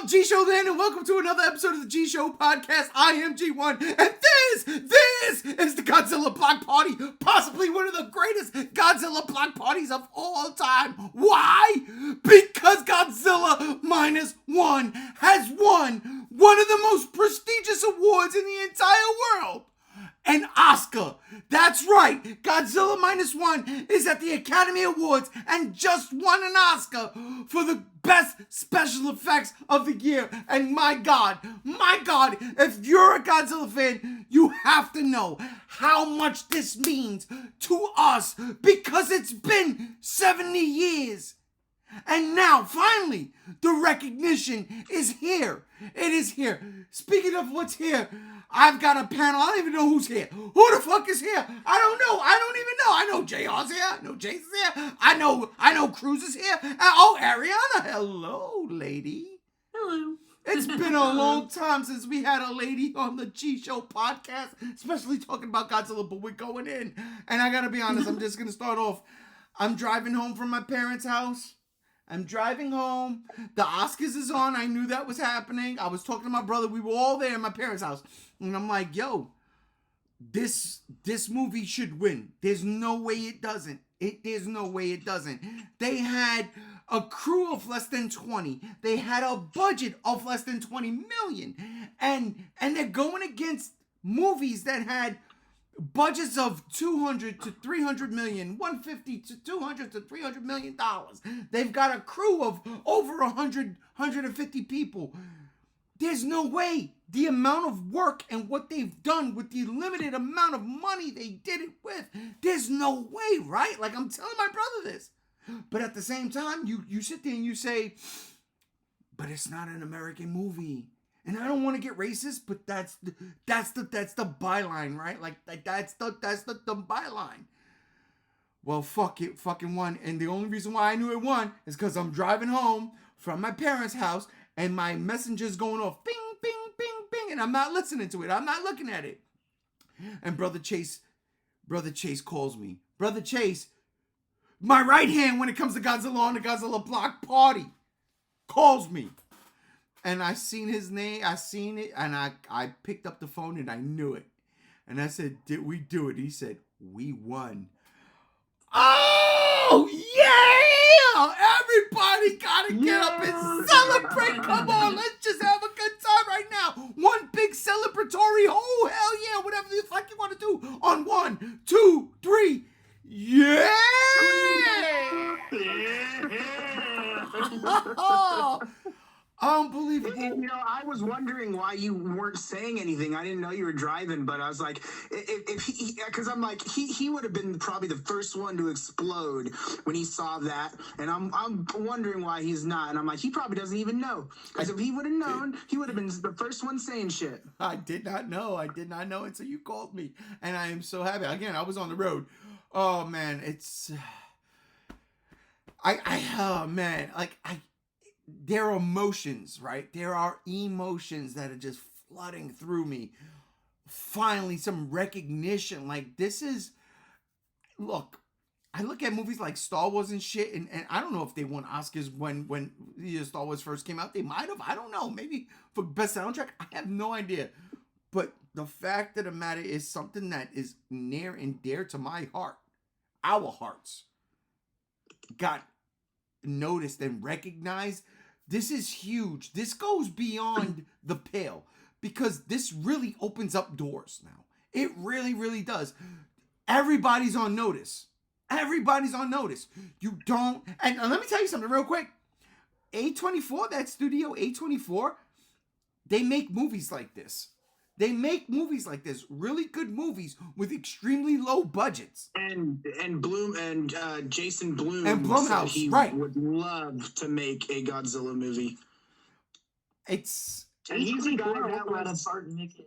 G Show then, and welcome to another episode of the G Show podcast. I am G1, and this is the Godzilla Block Party, possibly one of the greatest Godzilla block parties of all time. Why? Because Godzilla Minus One has won one of the most prestigious awards in the entire world. An Oscar. That's right. Godzilla Minus One is at the Academy Awards and just won an Oscar for the best special effects of the year. And my God, if you're a Godzilla fan, you have to know how much this means to us because it's been 70 years. And now, finally, the recognition is here. It is here. Speaking of what's here, I've got a panel. I don't even know who's here. Who the fuck is here? I don't know. I don't even know. I know JR's here. I know Jason's here. I know Cruz is here. Oh, Ariana. Hello, lady. Hello. It's been a long time since we had a lady on the G Show podcast, especially talking about Godzilla, but we're going in. And I gotta be honest, I'm just gonna start off. I'm driving home from my parents' house. I'm driving home. The Oscars is on. I knew that was happening. I was talking to my brother. We were all there in my parents' house. And I'm like, yo, this movie should win. There's no way it doesn't. There's no way it doesn't. They had a crew of less than 20. They had a budget of less than 20 million. And they're going against movies that had budgets of 200 to 300 million, 150 to 200 to 300 million dollars. They've got a crew of over 150 people. There's no way the amount of work and what they've done with the limited amount of money they did it with. There's no way, right? Like, I'm telling my brother this. But at the same time, you sit there and you say, but it's not an American movie. And I don't want to get racist, but that's the byline, right? Like that's the byline. Well, fuck it, fucking won. And the only reason why I knew it won is because I'm driving home from my parents' house and my messenger's going off, bing, bing, bing, bing, and I'm not listening to it. I'm not looking at it. And Brother Chase calls me. Brother Chase, my right hand when it comes to Godzilla on the Godzilla Block Party, calls me. And I seen his name, I seen it, and I picked up the phone and I knew it. And I said, did we do it? He said, we won. Oh, yeah! Everybody gotta get up and celebrate. Come on, let's just have a good time right now. One big celebratory, oh, hell yeah, whatever the fuck you want to do. On 1, 2, 3, yeah! Unbelievable. You know, I was wondering why you weren't saying anything. I didn't know you were driving, but I was like, because I'm like, he would have been probably the first one to explode when he saw that, and I'm wondering why he's not, and I'm like, he probably doesn't even know, because if he would have known, he would have been the first one saying shit. I did not know until you called me, and I am so happy. Again, I was on the road. Oh man, it's there are emotions, right? There are emotions that are just flooding through me. Finally, some recognition. Like, this is... Look, I look at movies like Star Wars and shit, and I don't know if they won Oscars when Star Wars first came out. They might have. I don't know. Maybe for best soundtrack. I have no idea. But the fact of the matter is something that is near and dear to my heart. Our hearts got noticed and recognized. This is huge. This goes beyond the pale because this really opens up doors now. It really, really does. Everybody's on notice. Everybody's on notice. You don't... And let me tell you something real quick. A24, that studio, A24, they make movies like this. They make movies like this, really good movies with extremely low budgets. And Bloom and Jason Bloom and Blumhouse, he right, would love to make a Godzilla movie. And he's the guy that was part Nick and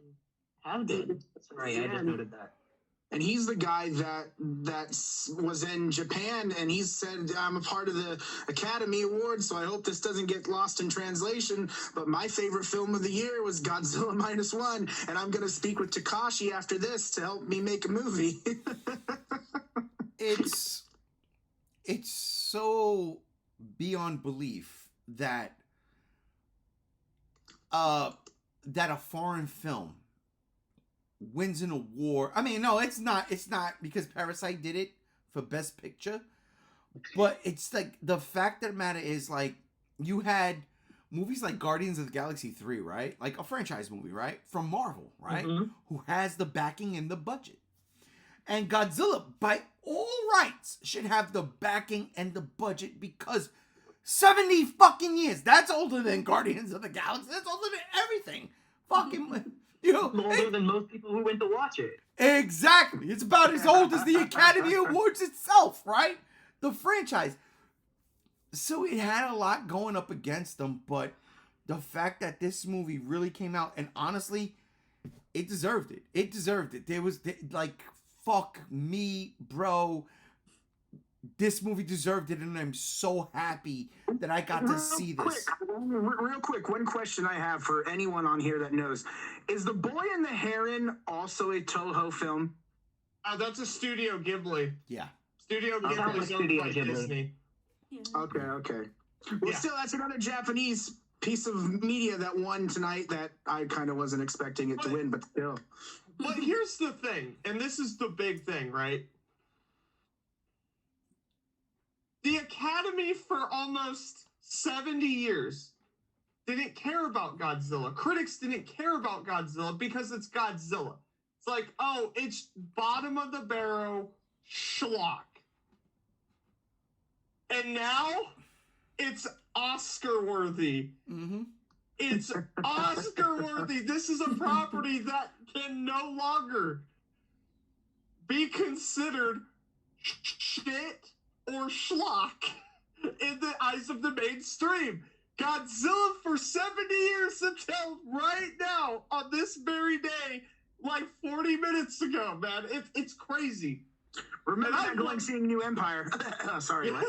have been. Sorry, I just noted that. And he's the guy that was in Japan, and he said, I'm a part of the Academy Awards, so I hope this doesn't get lost in translation, but my favorite film of the year was Godzilla Minus One, and I'm going to speak with Takashi after this to help me make a movie. It's so beyond belief that that a foreign film wins an award. I mean, no, it's not because Parasite did it for Best Picture, but it's like the fact of the matter is, like, you had movies like Guardians of the Galaxy 3, right? Like a franchise movie, right? From Marvel, right? Who has the backing and the budget. And Godzilla, by all rights, should have the backing and the budget because 70 fucking years. That's older than Guardians of the Galaxy. That's older than everything. Fucking, you know. Older than most people who went to watch it. Exactly. It's about as old as the Academy Awards itself, right? The franchise. So it had a lot going up against them, but the fact that this movie really came out, and honestly, it deserved it. It deserved it. There was, like, fuck me, bro. This movie deserved it, and I'm so happy that I got to see this. Real quick, one question I have for anyone on here that knows. Is The Boy and the Heron also a Toho film? That's a Studio Ghibli. Yeah. Studio that Ghibli was is owned Studio by Ghibli. Disney. Yeah. Okay. Well, Yeah. still, that's another Japanese piece of media that won tonight that I kind of wasn't expecting it to win, but still. But here's the thing, and this is the big thing, right? The Academy for almost 70 years didn't care about Godzilla. Critics didn't care about Godzilla because it's Godzilla. It's like, oh, it's bottom of the barrel schlock. And now it's Oscar worthy. Mm-hmm. It's Oscar worthy. This is a property that can no longer be considered shit or schlock in the eyes of the mainstream. Godzilla for 70 years until right now, on this very day, like 40 minutes ago, man. It's crazy. Remember that going seeing New Empire. Sorry, what?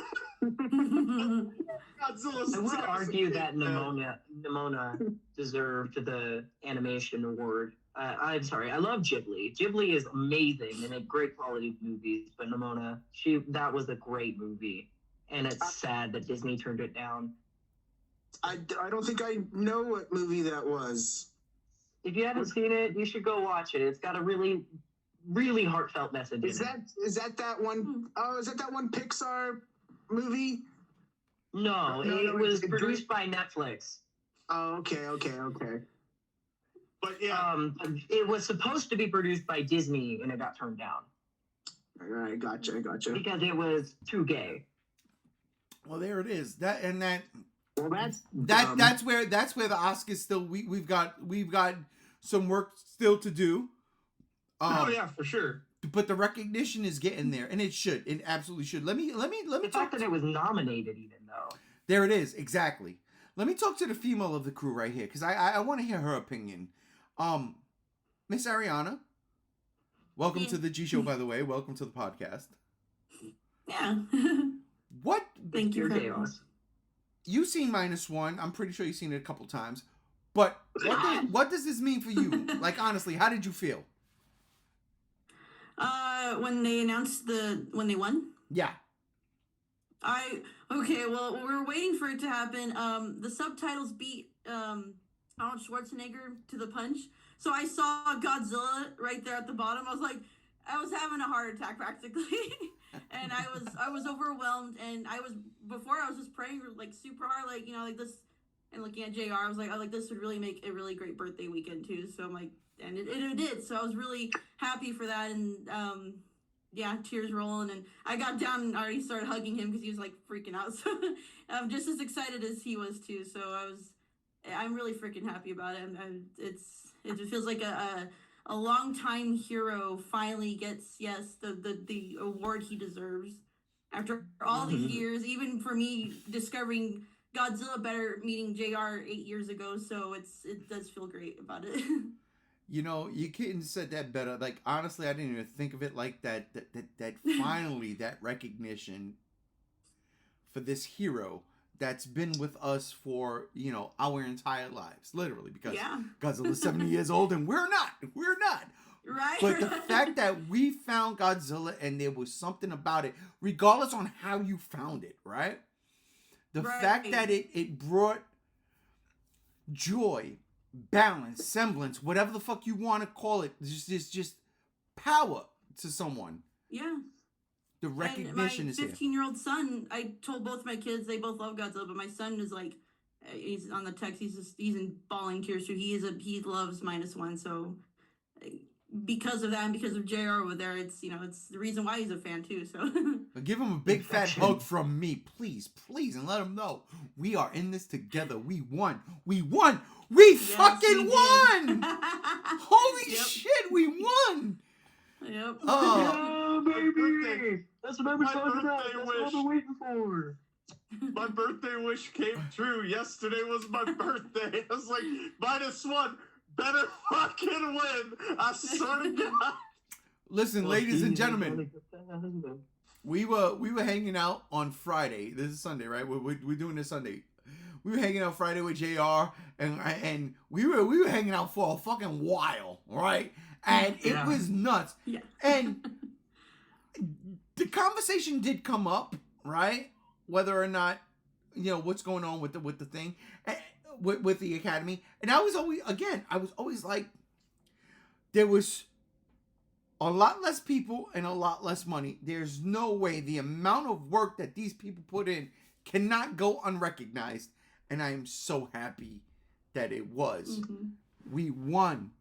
Godzilla's I would argue that Nimona deserved the animation award. I'm sorry, I love Ghibli. Ghibli is amazing and a great quality of movies, but Nimona, that was a great movie. And it's sad that Disney turned it down. I don't think I know what movie that was. If you haven't seen it, you should go watch it. It's got a really, really heartfelt message Is in it. that one? Oh, is that one Pixar movie? No, it was produced by Netflix. Oh, okay. But yeah, It was supposed to be produced by Disney, and it got turned down All right, gotcha. because it was too gay. Well, there it is. That's That's where the Oscars still we've got some work still to do. oh yeah, for sure. But the recognition is getting there, and it should. It absolutely should. Let me The talk. fact that it was nominated, even though. There it is, exactly. Let me talk to the female of the crew right here, because I want to hear her opinion. Miss Ariana, welcome to the G Show, by the way. Welcome to the podcast. Yeah. What? Thank you. Your For having me. chaos. You've seen -1. I'm pretty sure you've seen it a couple times. But what does this mean for you? Like, honestly, how did you feel? When they announced when they won. Yeah. Well, we were waiting for it to happen. The subtitles beat Arnold Schwarzenegger to the punch. So I saw Godzilla right there at the bottom. I was having a heart attack practically. And I was overwhelmed, and I was just praying like super hard, like, you know, like this, and looking at JR, I was like, this would really make a really great birthday weekend too. So I'm like, and it did. So I was really happy for that, and yeah, tears rolling, and I got down and already started hugging him because he was like freaking out. So I'm just as excited as he was too. So I'm really freaking happy about it. It feels like a longtime hero finally gets, the award he deserves after all these years. Even for me, discovering Godzilla better, meeting JR 8 years ago. So it does feel great about it. You know, you couldn't said that better. Like, honestly, I didn't even think of it like that. That finally, that recognition for this hero that's been with us for, you know, our entire lives, literally, because Godzilla's 70 years old and we're not. Right. But the fact that we found Godzilla and there was something about it, regardless on how you found it, right? The fact that it brought joy balance, semblance, whatever the fuck you want to call it, just power to someone. Yeah. The recognition is my here. 15-year-old son, I told both my kids, they both love Godzilla, but my son is like, he's on the text, he's in bawling tears, so he loves -1, so because of that and because of JR over there, it's it's the reason why he's a fan too. So But give him a big fat hug from me, please, and let him know we are in this together. We won. We fucking won. Holy shit, we won. Yep. Oh, baby! That's what I've been talking about. That's what I've been waiting for. My birthday wish came true. Yesterday was my birthday. I was like, -1, better fucking win. I swear to God. Listen, ladies and gentlemen, we were hanging out on Friday. This is Sunday, right? We're doing this Sunday. We were hanging out Friday with JR, and we were hanging out for a fucking while, right? And it was nuts. Yeah. And the conversation did come up, right? Whether or not, what's going on with the thing, with the Academy. And I was always like, there was a lot less people and a lot less money. There's no way the amount of work that these people put in cannot go unrecognized. And I am so happy that it was. Mm-hmm. We won.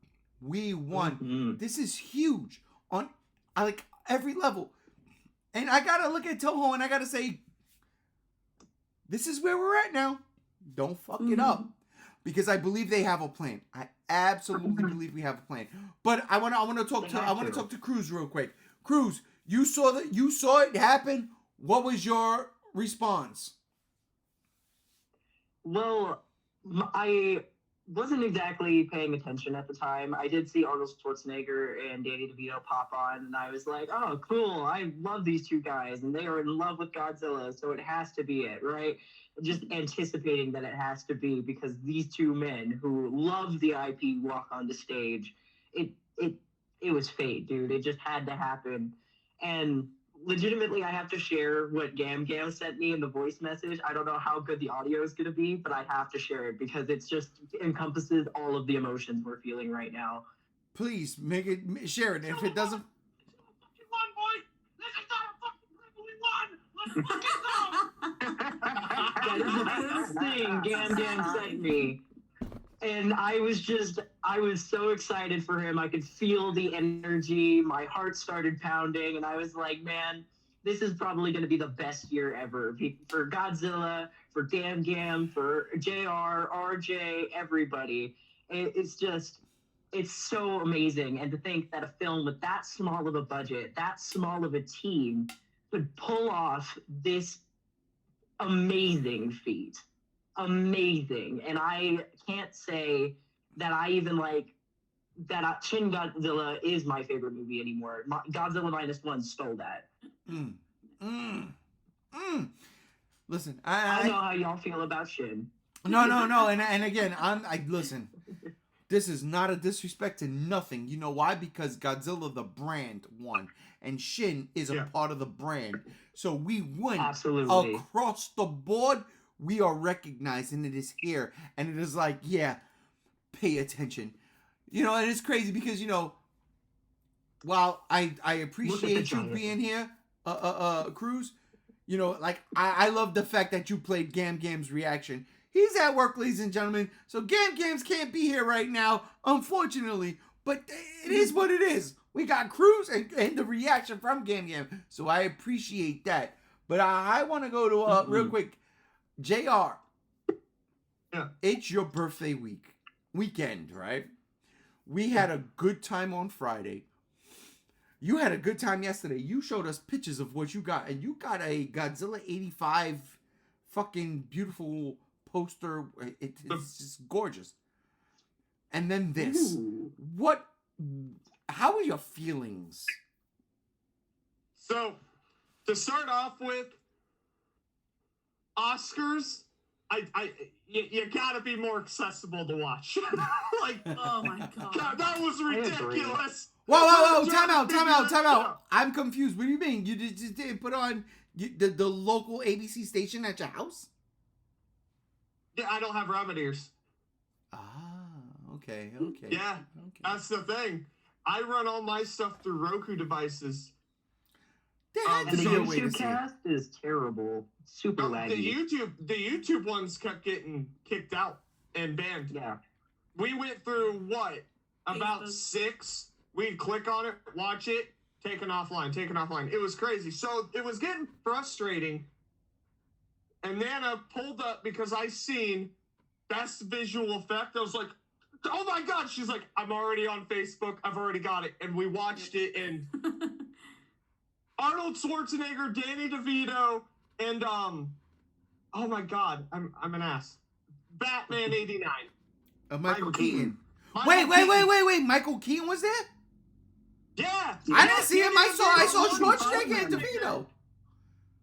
Mm-hmm. This is huge on like every level. And I gotta look at Toho and I gotta say, this is where we're at now. Don't fuck it up. Because I believe they have a plan. I absolutely believe we have a plan. But I want to talk to Cruz real quick. Cruz, you saw it happen. What was your response? Well, I wasn't exactly paying attention at the time. I did see Arnold Schwarzenegger and Danny DeVito pop on, and I was like, oh, cool. I love these two guys, and they are in love with Godzilla, so it has to be it, right? Just anticipating that it has to be, because these two men who love the IP walk on the stage. It was fate, dude. It just had to happen. And legitimately, I have to share what Gam Gam sent me in the voice message. I don't know how good the audio is going to be, but I have to share it because it encompasses all of the emotions we're feeling right now. Please share it. If it doesn't, That is the first thing Gam Gam sent me. And I was so excited for him. I could feel the energy. My heart started pounding. And I was like, man, this is probably going to be the best year ever. For Godzilla, for Gam Gam, for JR, RJ, everybody. It's so amazing. And to think that a film with that small of a budget, that small of a team, could pull off this amazing feat. Amazing. And I can't say that I even Shin Godzilla is my favorite movie anymore. Godzilla -1 stole that. Listen, I know how y'all feel about Shin. No. And again, I listen. This is not a disrespect to nothing. You know why? Because Godzilla the brand won, and Shin is a part of the brand. So we win Absolutely across the board. We are recognized, and it is here, and it is like, yeah, pay attention. And it's crazy because while I appreciate you being here, Cruz, I love the fact that you played Gam Gam's reaction. He's at work, ladies and gentlemen, so Gam Gams can't be here right now, unfortunately. But it is what it is. We got Cruz and the reaction from Gam Gam, so I appreciate that. But I want to go to real quick. JR, it's your birthday weekend, right? We had a good time on Friday. You had a good time yesterday. You showed us pictures of what you got, and you got a Godzilla 85 fucking beautiful poster. It's just gorgeous. And then this. How are your feelings? So, to start off with, Oscars, you gotta be more accessible to watch. Oh my god, that was ridiculous. Whoa! Time out. I'm confused. What do you mean? You just didn't put on the local ABC station at your house? Yeah, I don't have rabbit ears. Ah, Okay. Yeah, Okay. that's the thing. I run all my stuff through Roku devices. There had And to the be a way to YouTube see it. cast is terrible. Super laggy. The YouTube ones kept getting kicked out and banned. Yeah. We went through what? About Facebook. 6. We'd click on it, watch it, taken offline. It was crazy. So it was getting frustrating. And Nana pulled up because I seen best visual effect. I was like, oh my God. She's like, I'm already on Facebook. I've already got it. And we watched it, and Arnold Schwarzenegger, Danny DeVito, and oh my God, I'm an ass. Batman '89. Michael Keaton. Michael Wait. Michael Keaton was there? Yeah. I didn't see him. I saw DeVito. Schwarzenegger and DeVito.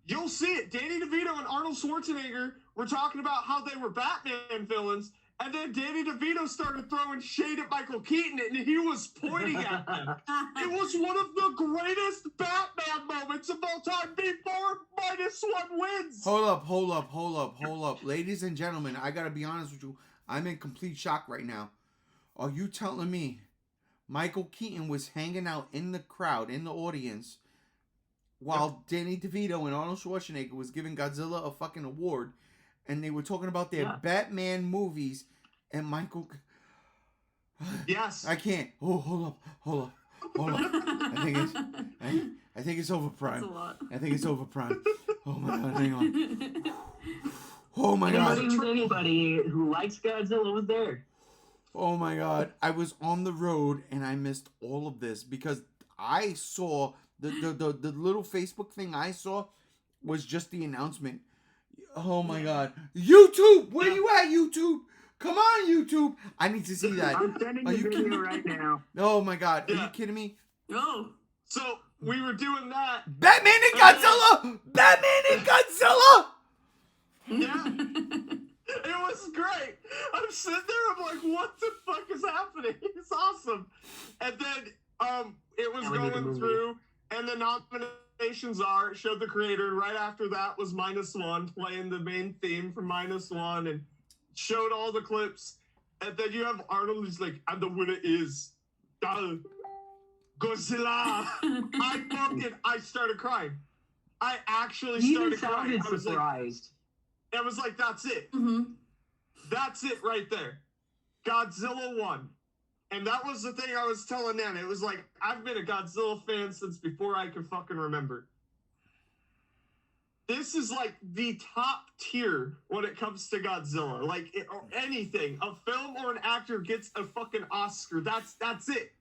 You'll see it. Danny DeVito and Arnold Schwarzenegger were talking about how they were Batman villains, and then Danny DeVito started throwing shade at Michael Keaton, and he was pointing at them. It was one of the greatest Batman moments of all time before -1 wins. Hold up. Ladies and gentlemen, I gotta be honest with you. I'm in complete shock right now. Are you telling me Michael Keaton was hanging out in the crowd, in the audience, while Danny DeVito and Arnold Schwarzenegger was giving Godzilla a fucking award, and they were talking about their Batman movies, and Michael... Yes. I can't. Oh, hold up. I think it's over, Prime. That's a lot. I think it's over, Prime. Oh my God, hang on. Oh my God. Anybody who likes Godzilla was there. Oh my God. I was on the road and I missed all of this because I saw the little Facebook thing I saw was just the announcement. Oh my God. YouTube! Where you at, YouTube? Come on, YouTube! I need to see that. I'm sending Are the you video kidding? right now. Oh my God. Are Yeah. you kidding me? Oh. So we were doing that. Batman and Godzilla! Batman and Godzilla! Yeah. It was great. I'm sitting there, I'm like, what the fuck is happening? It's awesome. And then it was Now we need to going move through, and the nominations are, it showed the creator, and right after that was -1, playing the main theme from -1, and showed all the clips. And then you have Arnold who's like, and the winner is Godzilla. I started crying. I actually He even started crying. sounded surprised. I was like, that's it. Mm-hmm. That's it right there. Godzilla won. And that was the thing I was telling Nana. It was like, I've been a Godzilla fan since before I can fucking remember. This is like the top tier when it comes to Godzilla. Like, or anything. A film or an actor gets a fucking Oscar. That's it.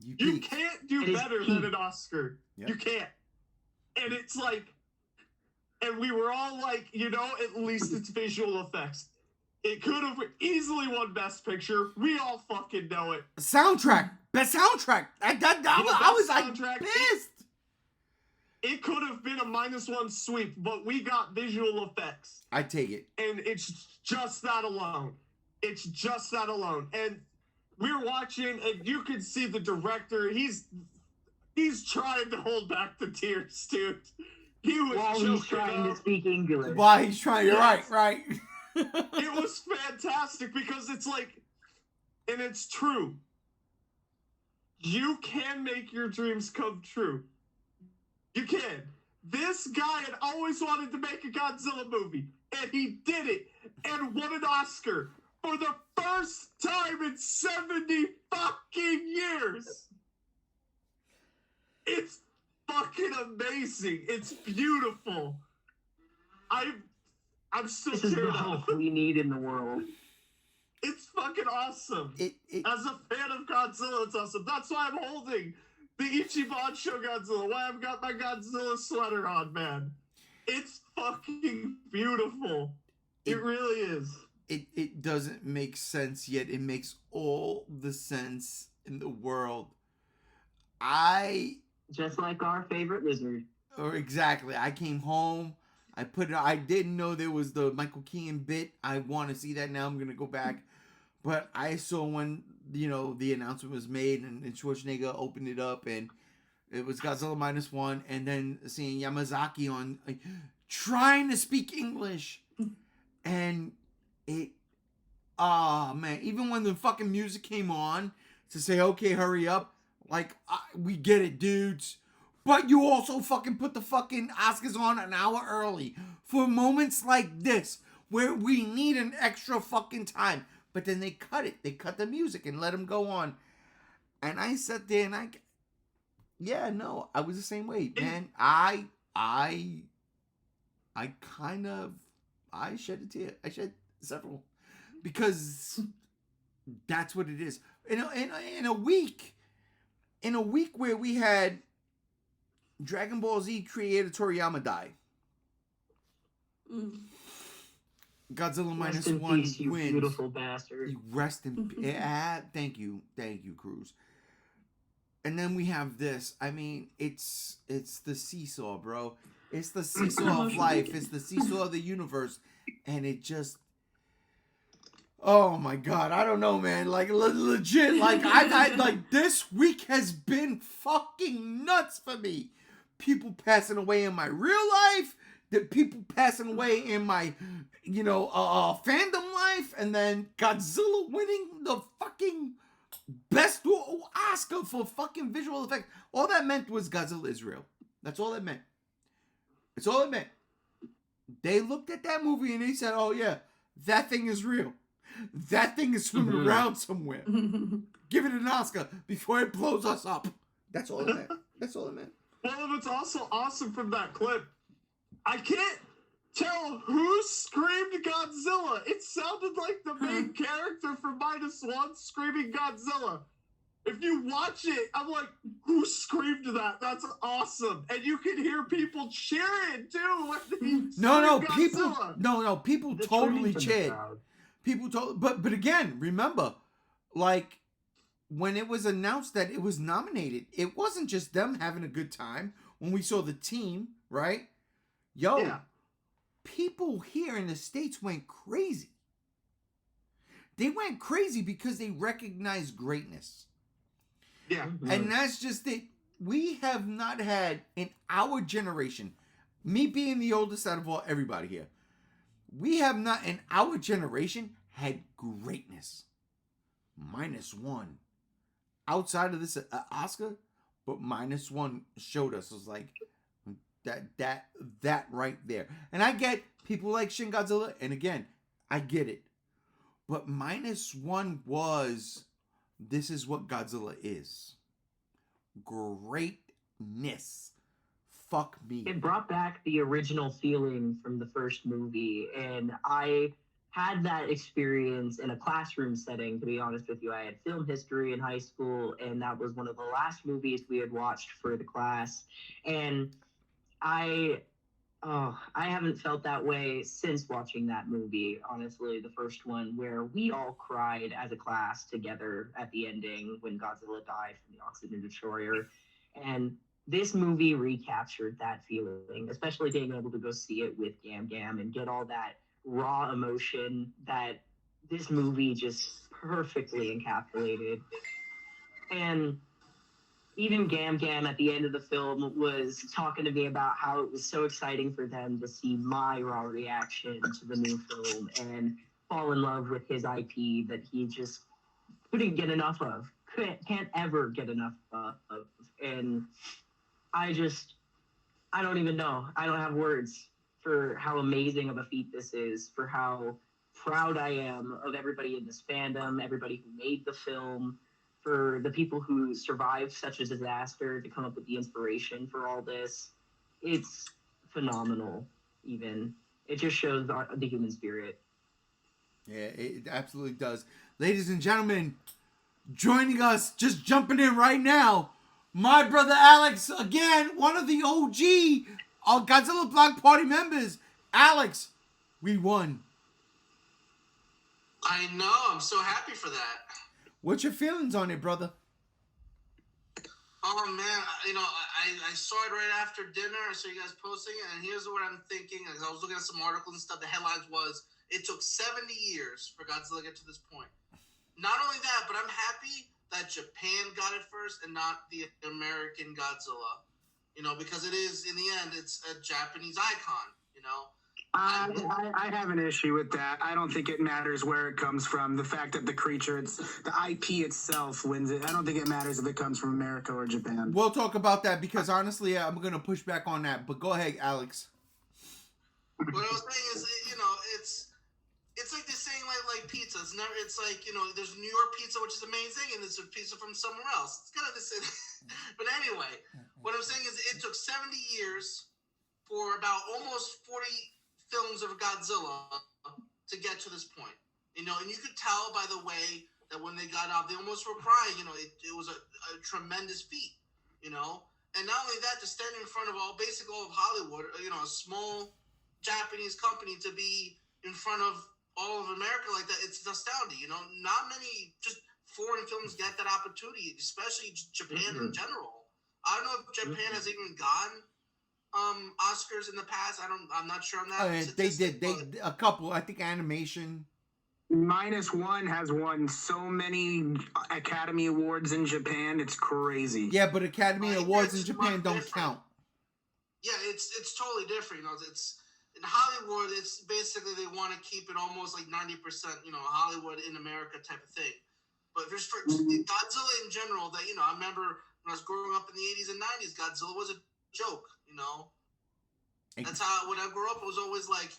You peaked. can't do It is better peak. than an Oscar. Yep. You can't. And it's like, and we were all like, you know, at least it's visual effects. It could have easily won Best Picture. We all fucking know it. Soundtrack. Best soundtrack. I was best like soundtrack. pissed. It could have been a -1 sweep, but we got visual effects. I take it. And it's just that alone. It's just that alone. And we're watching, and you can see the director, he's trying to hold back the tears, dude. He was While he's choking trying to up. speak English. Why he's trying. You're Yes. right. It was fantastic because it's like, and it's true. You can make your dreams come true. You can. This guy had always wanted to make a Godzilla movie, and he did it, and won an Oscar for the first time in 70 fucking years. It's fucking amazing. It's beautiful. I'm still This is the teared hope up. we need in the world. It's fucking awesome. As a fan of Godzilla, it's awesome. That's why I'm holding the Ichiban Show Godzilla. Why I've got my Godzilla sweater on, man. It's fucking beautiful. It really is. It doesn't make sense yet. It makes all the sense in the world. Just like our favorite lizard. Or exactly. I came home. I didn't know there was the Michael Keaton bit. I want to see that now. I'm gonna go back. But I saw when the announcement was made and Schwarzenegger opened it up and it was Godzilla -1, and then seeing Yamazaki on trying to speak English, and Oh man, even when the fucking music came on to say, okay, hurry up, like, we get it, dudes. But you also fucking put the fucking Oscars on an hour early for moments like this where we need an extra fucking time. But then they cut it. They cut the music and let them go on. And I sat there and I was the same way, man. I shed a tear. I shed several because that's what it is. In a week where we had Dragon Ball Z creator Toriyama die. Godzilla Rest minus in one peace, you wins. beautiful bastard. Rest in peace. Thank you, Cruz. And then we have this. I mean, it's the seesaw, bro. It's the seesaw of life. It's the seesaw of the universe, and it just. Oh my God, I don't know, man. Like legit, like like this week has been fucking nuts for me. People passing away in my real life, the people passing away in my, fandom life, and then Godzilla winning the fucking best Oscar for fucking visual effects. All that meant was Godzilla is real. That's all that meant. It's all it meant. They looked at that movie and they said, "Oh yeah, that thing is real. That thing is swimming around somewhere. Give it an Oscar before it blows us up." That's all it meant. That's all it meant. Well, what's also awesome from that clip, I can't tell who screamed Godzilla. It sounded like the main character from -1 screaming Godzilla. If you watch it, I'm like, who screamed that? That's awesome. And you can hear people cheering too when they people The scream totally scream from the cheered. crowd. But again, remember, like when it was announced that it was nominated, it wasn't just them having a good time. When we saw the team, right? People here in the States went crazy. They went crazy because they recognized greatness. Yeah. And that's just it. We have not had in our generation, me being the oldest out of everybody here, we have not in our generation had greatness. -1. Outside of this Oscar, but -1 showed us. It was like that right there. And I get people like Shin Godzilla, and again, I get it. But -1 was, this is what Godzilla is. Greatness. Fuck me. It brought back the original feeling from the first movie, and I had that experience in a classroom setting, to be honest with you. I had film history in high school, and that was one of the last movies we had watched for the class. And I haven't felt that way since watching that movie, honestly, the first one, where we all cried as a class together at the ending when Godzilla died from the Oxygen Destroyer. And this movie recaptured that feeling, especially being able to go see it with Gam Gam and get all that raw emotion that this movie just perfectly encapsulated. And even Gam Gam at the end of the film was talking to me about how it was so exciting for them to see my raw reaction to the new film and fall in love with his IP that he just couldn't get enough of, can't ever get enough of. And I don't even know. I don't have words for how amazing of a feat this is, for how proud I am of everybody in this fandom, everybody who made the film, for the people who survived such a disaster to come up with the inspiration for all this. It's phenomenal, even. It just shows the human spirit. Yeah, it absolutely does. Ladies and gentlemen, joining us, just jumping in right now, my brother Alex, again, one of the OG Godzilla Block Party members. Alex, we won. I know. I'm so happy for that. What's your feelings on it, brother? Oh man, I saw it right after dinner. I saw you guys posting it, and here's what I'm thinking. As I was looking at some articles and stuff, the headlines was, it took 70 years for Godzilla to get to this point. Not only that, but I'm happy that Japan got it first and not the American Godzilla. Because it is, in the end, it's a Japanese icon, I have an issue with that. I don't think it matters where it comes from. The fact that the creature, the IP itself wins it. I don't think it matters if it comes from America or Japan. We'll talk about that because honestly, I'm gonna push back on that. But go ahead, Alex. What I was saying is, it's like they're saying like pizza. It's like, there's New York pizza, which is amazing, and there's a pizza from somewhere else. It's kind of the same. But anyway, what I'm saying is it took 70 years for about almost 40 films of Godzilla to get to this point. And you could tell by the way that when they got out, they almost were crying. It was a tremendous feat, And not only that, to stand in front of basically all of Hollywood, a small Japanese company, to be in front of all of America like that, it's astounding. Not many just foreign films get that opportunity, especially Japan in general. I don't know if Japan has even gotten Oscars in the past. I'm not sure on that. They did. A couple. I think animation. -1 has won so many Academy Awards in Japan. It's crazy. Yeah, but Academy Awards in Japan don't count. Yeah, it's totally different. It's in Hollywood. It's basically they want to keep it almost like 90%. Hollywood in America type of thing. But just for Godzilla in general, that I remember when I was growing up in the 80s and 90s, Godzilla was a joke. That's how when I grew up, it was always like,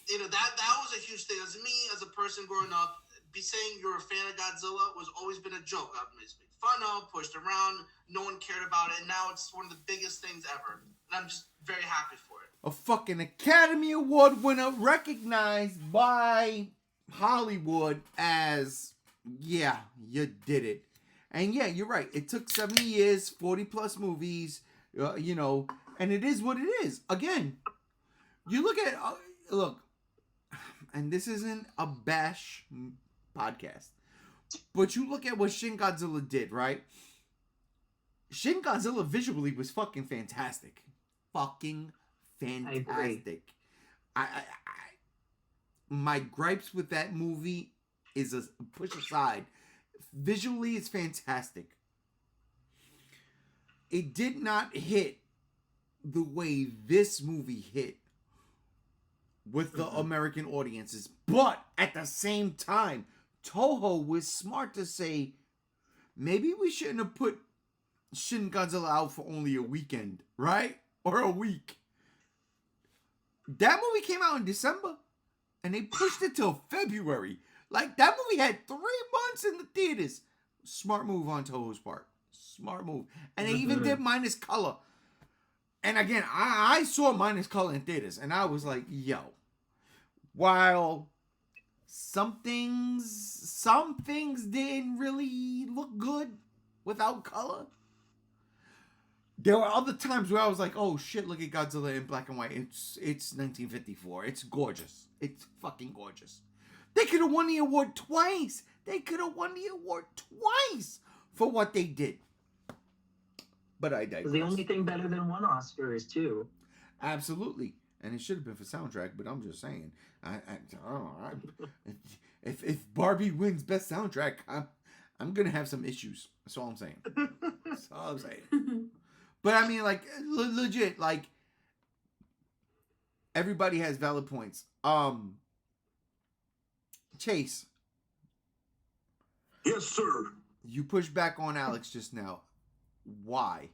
that was a huge thing. As me, as a person growing up, be saying you're a fan of Godzilla was always been a joke. I was made fun of, pushed around. No one cared about it, and now it's one of the biggest things ever. And I'm just very happy for it. A fucking Academy Award winner recognized by Hollywood as, yeah, you did it. And yeah, you're right. It took 70 years, 40 plus movies, and it is what it is. Again, you look at, and this isn't a bash podcast, but you look at what Shin Godzilla did, right? Shin Godzilla visually was fucking fantastic. Fucking fantastic. I my gripes with that movie is a push aside. Visually, it's fantastic. It did not hit the way this movie hit with the American audiences. But at the same time, Toho was smart to say, maybe we shouldn't have put Shin Godzilla out for only a weekend, right? Or a week. That movie came out in December, and they pushed it till February. Like, that movie had 3 months in the theaters. Smart move on Toho's part. Smart move. And they even did minus color. And again, I saw minus color in theaters, and I was like, yo. While some things didn't really look good without color, there were other times where I was like, oh shit, look at Godzilla in black and white. It's 1954. It's gorgeous. It's fucking gorgeous. They could have won the award twice. For what they did. But I digress. The only thing better than one Oscar is 2. Absolutely. And it should have been for soundtrack, but I'm just saying. I don't know. If Barbie wins best soundtrack, I'm gonna have some issues. That's all I'm saying. That's all I'm saying. But I mean, like, legit, like, everybody has valid points. Chase. Yes, sir. You pushed back on Alex just now. Why?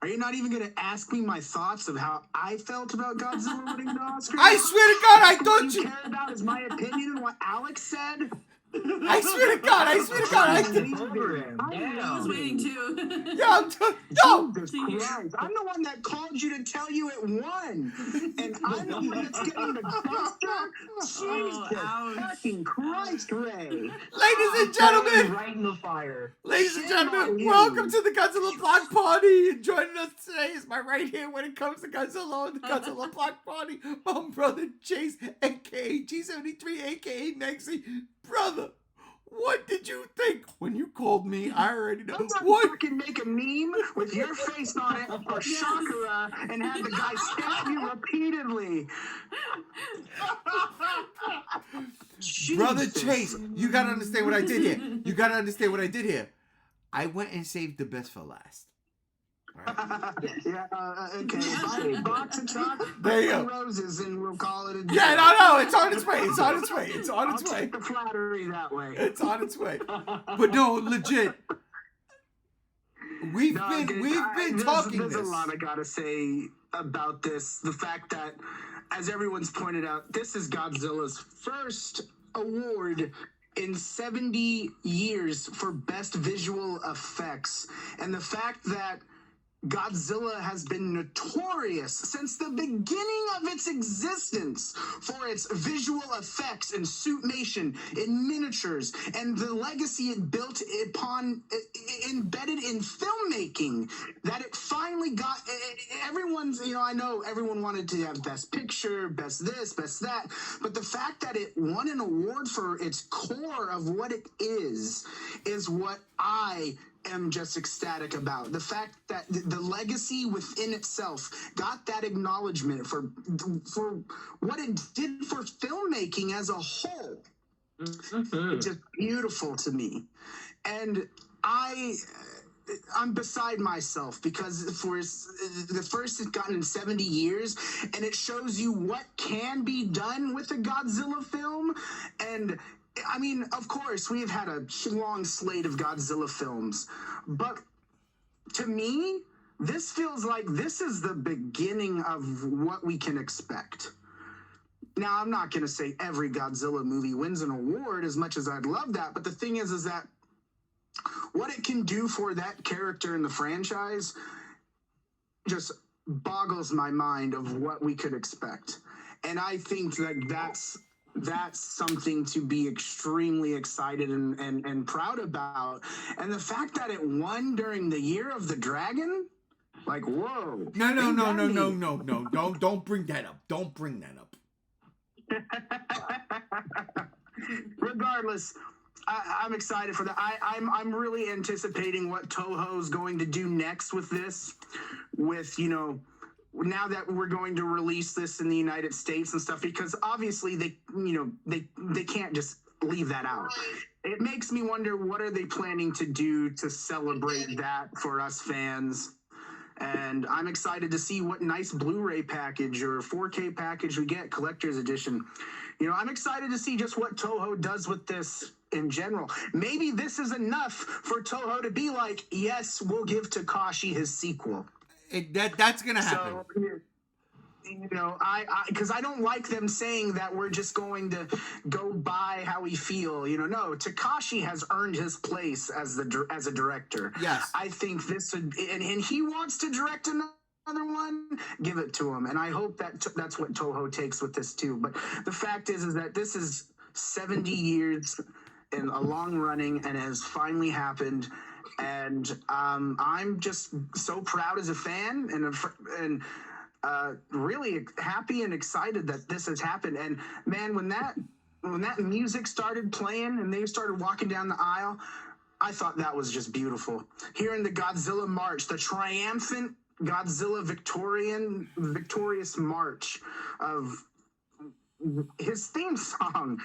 Are you not even going to ask me my thoughts of how I felt about Godzilla winning the Oscar? I swear to God, I thought All you care about is my opinion and what Alex said? I swear to God. I was waiting too. No. Jesus Christ. I'm the one that called you to tell you it won. And I'm the one that's getting the duster. Jesus fucking Christ, Ray. Ladies and gentlemen. Right in the fire. Ladies and gentlemen, welcome to the Godzilla Block Party. And joining us today is my right hand when it comes to Godzilla on the Godzilla Block Party, my brother Chase, a.k.a. G73, a.k.a. Nexy. Brother, what did you think when you called me? I already know. What? Fucking make a meme with your face on it or Shakira and have the guy stab you repeatedly. Brother Chase, you gotta understand what I did here. I went and saved the best for last. Yes. Yeah, okay. Box of chocolate There you and go. roses, and we'll call it a day. Yeah, no, it's on its way. It's on its way. It's on I'll its way. take the flattery that way. It's on its way. But no, legit. We've been talking There's this. a lot I gotta say about this. The fact that, as everyone's pointed out, this is Godzilla's first award in 70 years for best visual effects. And the fact that Godzilla has been notorious since the beginning of its existence for its visual effects and suitmation in miniatures and the legacy it built upon, embedded in filmmaking, that it finally got, everyone's, I know everyone wanted to have best picture, best this, best that, but the fact that it won an award for its core of what it is what I am just ecstatic about. The fact that the legacy within itself got that acknowledgement for what it did for filmmaking as a whole. Mm-hmm. It's just beautiful to me. And I'm beside myself because for the first it's gotten in 70 years, and it shows you what can be done with a Godzilla film. And I mean, of course, we've had a long slate of Godzilla films, but to me, this feels like this is the beginning of what we can expect. Now, I'm not going to say every Godzilla movie wins an award as much as I'd love that, but the thing is that what it can do for that character in the franchise just boggles my mind of what we could expect. And I think that that's something to be extremely excited and proud about. And the fact that it won during the Year of the Dragon, like, whoa. No. Don't bring that up. Don't bring that up. Regardless, I'm excited for that. I'm really anticipating what Toho's going to do next with this, with, now that we're going to release this in the United States and stuff, because obviously they can't just leave that out. It makes me wonder, what are they planning to do to celebrate that for us fans? And I'm excited to see what nice Blu-ray package or 4K package we get, collector's edition. I'm excited to see just what Toho does with this in general. Maybe this is enough for Toho to be like, yes, we'll give Takashi his sequel. That's gonna happen. So, because I don't like them saying that we're just going to go by how we feel. No, Takashi has earned his place as a director. Yes, I think this would, and he wants to direct another one. Give it to him, and I hope that's what Toho takes with this too. But the fact is that this is 70 years in a long running, and it has finally happened. And I'm just so proud as a fan, and really happy and excited that this has happened. And man, when that music started playing and they started walking down the aisle, I thought that was just beautiful. Hearing the Godzilla march, the triumphant Godzilla victorious march of his theme song,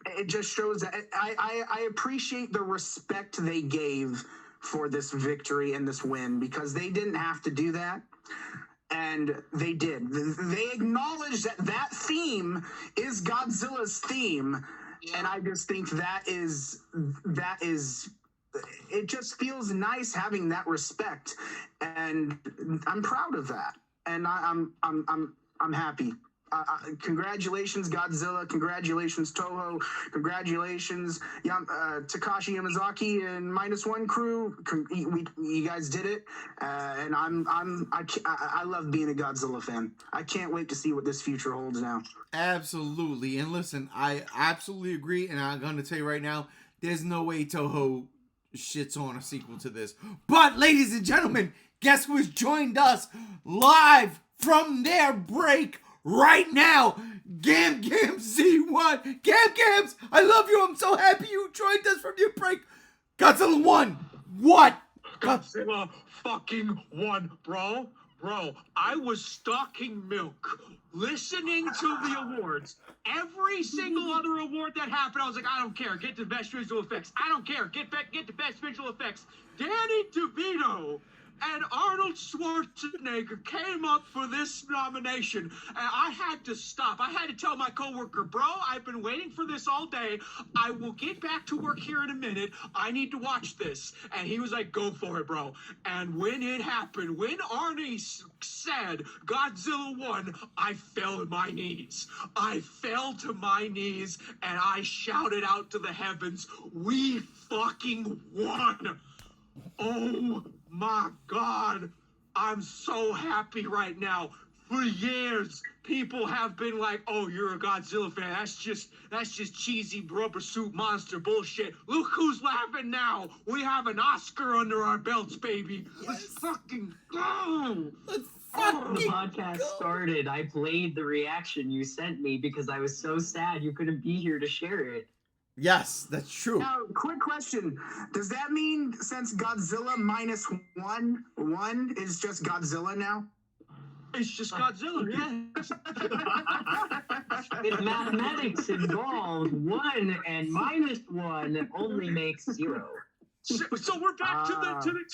it just shows that I appreciate the respect they gave for this victory and this win, because they didn't have to do that, and they did. They acknowledged that theme is Godzilla's theme, and I just think that is it just feels nice having that respect, and I'm proud of that, and I'm happy. Congratulations, Godzilla. Congratulations, Toho. Congratulations, Takashi Yamazaki and -1 crew. You guys did it, and I love being a Godzilla fan. I can't wait to see what this future holds now. Absolutely. And listen, I absolutely agree, and I'm going to tell you right now, there's no way Toho shits on a sequel to this. But, ladies and gentlemen, guess who has joined us live from their break right now? Gam Z1. Gams, I love you. I'm so happy you joined us from your break. Godzilla 1. What? Godzilla fucking 1, bro. I was stocking milk, listening to the awards. Every single other award that happened, I was like, I don't care. Get the best visual effects. I don't care. Get the best visual effects. Danny DeVito and Arnold Schwarzenegger came up for this nomination, and I had to stop. I had to tell my coworker, bro, I've been waiting for this all day. I will get back to work here in a minute. I need to watch this. And he was like, go for it, bro. And when it happened, when Arnie said Godzilla won, I fell to my knees. I fell to my knees, and I shouted out to the heavens, we fucking won. Oh my God, I'm so happy right now. For years, people have been like, "Oh, you're a Godzilla fan. That's just cheesy rubber suit monster bullshit." Look who's laughing now. We have an Oscar under our belts, baby. Let's fucking go. Let's When the fucking podcast go. started, I played the reaction you sent me because I was so sad you couldn't be here to share it. Yes, that's true. Now, quick question. Does that mean since Godzilla minus one is just Godzilla now? It's just Godzilla, yeah. With mathematics involved, 1 and -1 only makes 0. So we're back to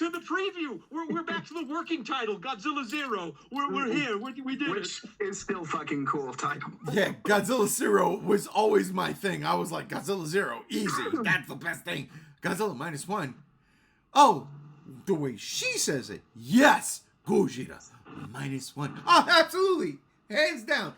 the preview. We're back to the working title, Godzilla 0. We're here. We did Which is still fucking cool title. Yeah, Godzilla 0 was always my thing. I was like, Godzilla 0, easy. That's the best thing. Godzilla -1. Oh, the way she says it. Yes, Gojira -1. Oh, absolutely. Hands down.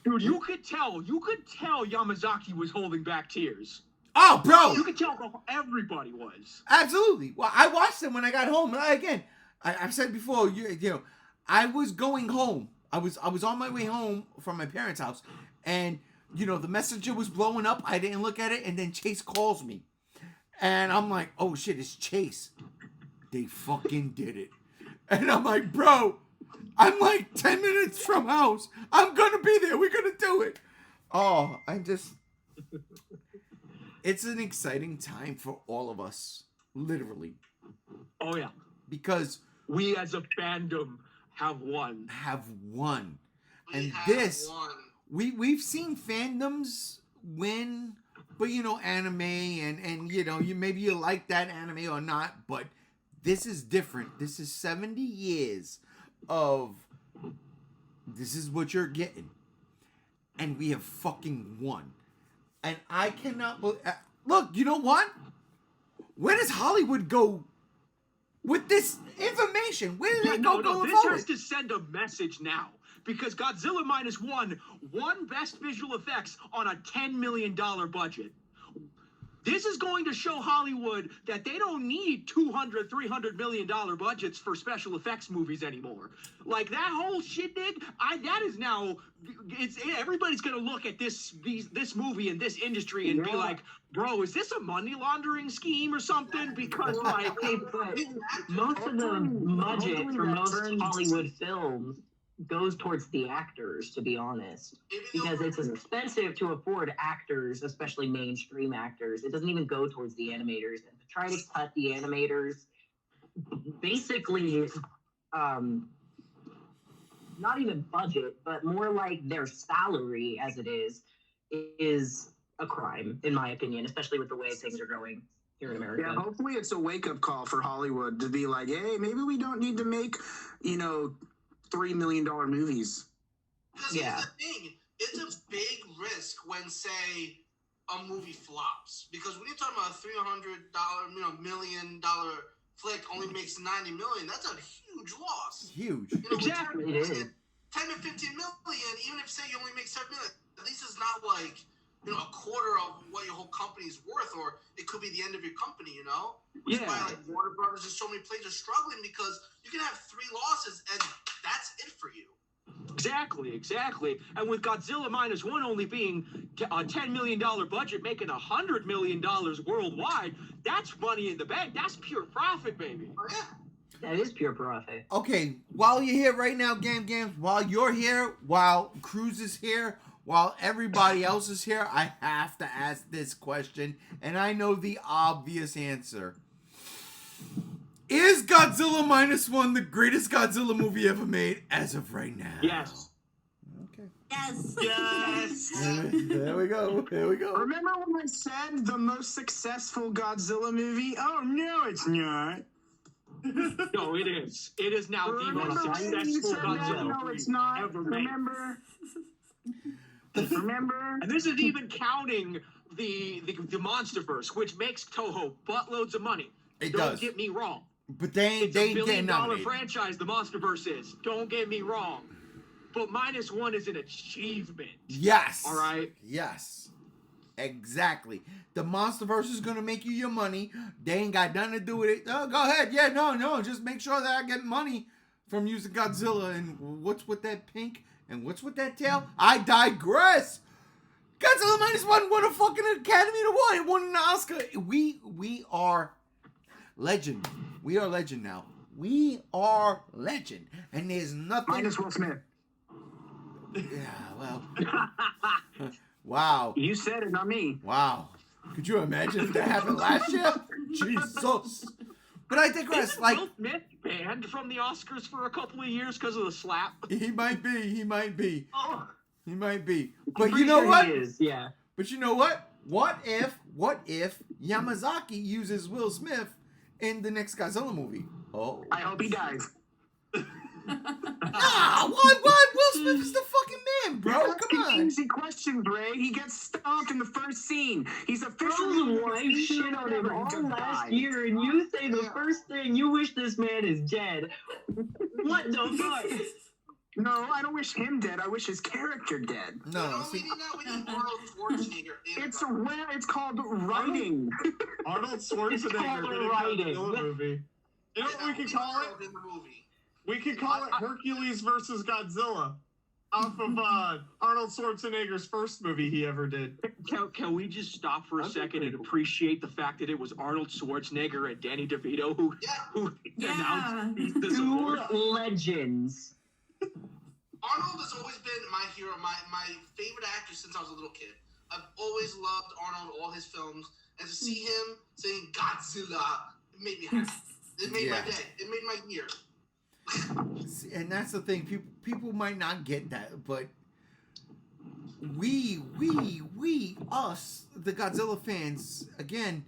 Dude, you could tell Yamazaki was holding back tears. Oh, bro. You could tell everybody was. Absolutely. Well, I watched them when I got home. And I've said before, you know, I was going home. I was on my way home from my parents' house, and you know, the messenger was blowing up. I didn't look at it, and then Chase calls me, and I'm like, "Oh shit, it's Chase." They fucking did it, and I'm like, "Bro, I'm like 10 minutes from house. I'm gonna be there. We're gonna do it." Oh, it's an exciting time for all of us, literally. Oh yeah. Because we as a fandom have won. And this, we've seen fandoms win, but you know, anime and you know, maybe you like that anime or not, but this is different. This is 70 years of this is what you're getting. And we have fucking won. And I cannot believe... Look, you know what? Where does Hollywood go with this information? Where do they go going this forward? has to send a message now. Because Godzilla -1 won Best Visual Effects on a $10 million budget. This is going to show Hollywood that they don't need $200, $300 million budgets for special effects movies anymore. Like that whole shindig, that is now, everybody's gonna look at this movie and this industry and be like, bro, is this a money laundering scheme or something? Because like, but most of the budget for most Hollywood films goes towards the actors, to be honest, because it's expensive to afford actors, especially mainstream actors. It doesn't even go towards the animators. And to try to cut the animators, basically, not even budget, but more like their salary as it is a crime, in my opinion, especially with the way things are going here in America. Yeah, hopefully it's a wake-up call for Hollywood to be like, hey, maybe we don't need to make, you know, $3 million movies. Because here's the thing, it's a big risk when, say, a movie flops. Because when you're talking about a $300 million flick only makes $90 million, that's a huge loss. Huge. You know, exactly. 10 to 15 million, even if say you only make 7 million, at least it's not like, you know, a quarter of what your whole company is worth, or it could be the end of your company, you know? Which is why, like, Warner Brothers and so many plays are struggling, because you can have 3 losses and that's it for you. Exactly. And with Godzilla -1 only being a $10 million budget, making $100 million worldwide, that's money in the bank. That's pure profit, baby. Oh, yeah. That is pure profit. Okay, while you're here right now, Gams, while you're here, while Cruz is here, while everybody else is here, I have to ask this question, and I know the obvious answer. Is Godzilla -1 the greatest Godzilla movie ever made as of right now? Yes. Okay. Yes. Yes. There we go. Remember when I said the most successful Godzilla movie? Oh, no, it's not. No, it is. It is now the most Remember when you successful said that? Godzilla No, movie it's not. ever made. Remember? And this isn't even counting the MonsterVerse, which makes Toho buttloads of money. It Don't does. get me wrong. But they It's a ain't $1 getting billion nominated. franchise, the MonsterVerse is. Don't get me wrong. But -1 is an achievement. Yes. All right. Yes. Exactly. The MonsterVerse is gonna make you your money. They ain't got nothing to do with it. Oh, go ahead. Yeah, no. Just make sure that I get money from using Godzilla. And what's with that pink? And what's with that tail? I digress. Godzilla -1 won a fucking Academy Award. It won an Oscar. We are legend. We are legend now. We are legend. And there's nothing. Minus Will Smith. Yeah, well. Wow. You said it, not me. Wow. Could you imagine if that happened last year? Jesus. But I digress. Isn't Like, Will Smith banned from the Oscars for a couple of years because of the slap? he might be. He might be. Oh, He might be. I'm But you pretty know sure what? He is, yeah. But you know what? What if Yamazaki uses Will Smith in the next Godzilla movie? Oh. I hope he dies. Ah, what? Will Smith is the fucking man, bro. You're Come asking on. easy questions, Bray. He gets stomped in the first scene. He's Bro's officially wife shit on him all to last die. year, and you say the first thing, you wish this man is dead. What the fuck? No, I don't wish him dead. I wish his character dead. No, we see, need Arnold Schwarzenegger. It's called writing. Arnold It's Schwarzenegger called did a writing. Godzilla movie. You know what we could call it? In the movie. We could call it Hercules versus Godzilla, off of Arnold Schwarzenegger's first movie he ever did. Can we just stop for a That'd be second pretty and cool. appreciate the fact that it was Arnold Schwarzenegger and Danny DeVito who Yeah. announced this Two award? legends. Arnold has always been my hero, my favorite actor since I was a little kid. I've always loved Arnold, all his films, and to see him saying Godzilla, it made me happy. It made my Yeah. day. It made my year. see, and that's the thing. People might not get that, but we, us, the Godzilla fans, again,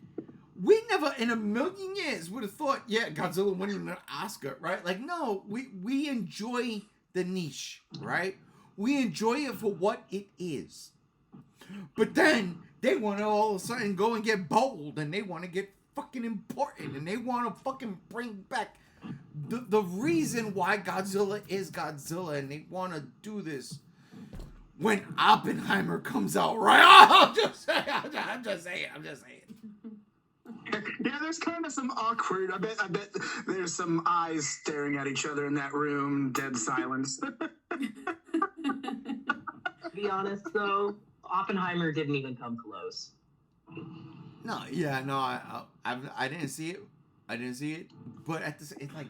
we never in a million years would have thought, yeah, Godzilla winning an Oscar, right? Like, no, we enjoy the niche, right? We enjoy it for what it is. But then they want to all of a sudden go and get bold, and they want to get fucking important, and they want to fucking bring back the reason why Godzilla is Godzilla, and they want to do this when Oppenheimer comes out, right? I'm just saying. Yeah, there's kind of some awkward. I bet there's some eyes staring at each other in that room, dead silence. To be honest, though, Oppenheimer didn't even come close. No, yeah, no, I didn't see it. I didn't see it, but at the it's like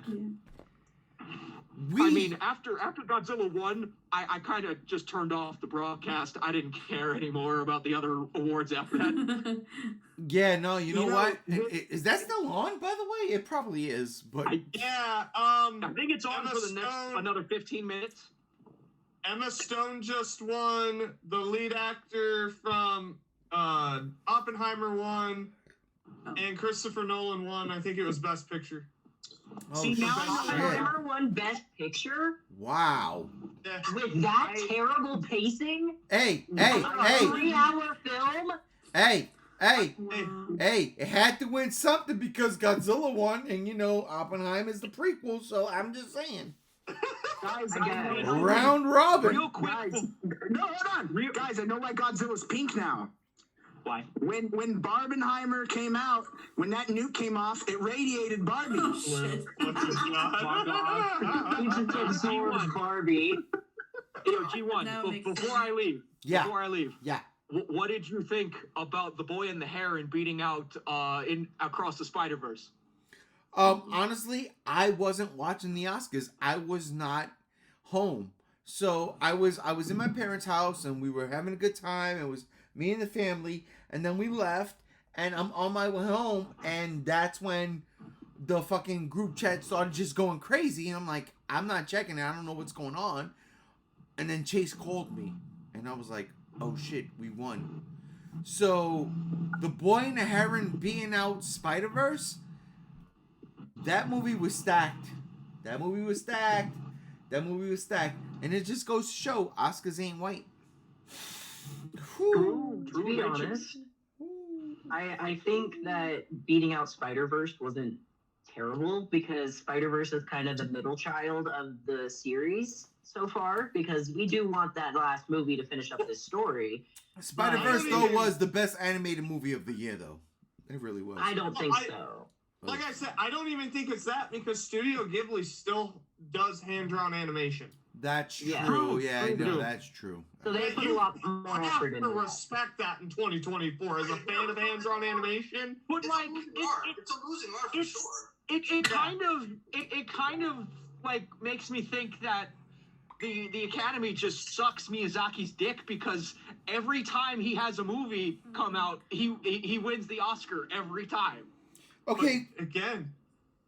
I mean, after Godzilla won, I kind of just turned off the broadcast. I didn't care anymore about the other awards after that. yeah, no, you know what? this- Is that still on? By the way, it probably is, but Yeah, I think it's on Emma for the next Stone- another 15 minutes. Emma Stone just won. The lead actor from Oppenheimer won, and Christopher Nolan won. I think it was Best Picture. oh, See, now I know shit. Oppenheimer won Best Picture Wow. Yeah. with that terrible pacing. Hey, A 3-hour film. hey, Wow. it had to win something because Godzilla won, and you know Oppenheimer is the prequel, so I'm just saying. Guys, Okay. Round robin. Real quick. Guys, no, hold on. Guys, I know why Godzilla's pink now. Why? When Barbenheimer came out, when that nuke came off, it radiated Barbie. Oh, shit. What's his My God. He just absorbs Barbie. Yo, G1, That makes before sense. I leave, Yeah. yeah. What did you think about the boy in the heron beating out in Across the Spider-Verse? Honestly, I wasn't watching the Oscars. I was not home. So I was in my parents' house and we were having a good time. It was me and the family, and then we left and I'm on my way home, and that's when the fucking group chat started just going crazy, and I'm like, I'm not checking it. I don't know what's going on. And then Chase called me and I was like, oh shit, we won. So the boy and the heron beating out Spider-Verse, That movie was stacked. That movie was stacked. That movie was stacked. And it just goes to show Oscars ain't white. To be honest, I think that beating out Spider-Verse wasn't terrible because Spider-Verse is kind of the middle child of the series so far because we do want that last movie to finish up this story. Spider-Verse, though, was the best animated movie of the year, though. It really was. I don't think so. Like I said, I don't even think it's that because Studio Ghibli still does hand-drawn animation. That's true. Yeah. Yeah, I know. That's true. So they put a lot more I have effort to into that. respect that in 2024 as a fan of hand-drawn animation. But like, It's a losing art for sure. it kind of like makes me think that the Academy just sucks Miyazaki's dick because every time he has a movie come out, he wins the Oscar every time. Okay. But again,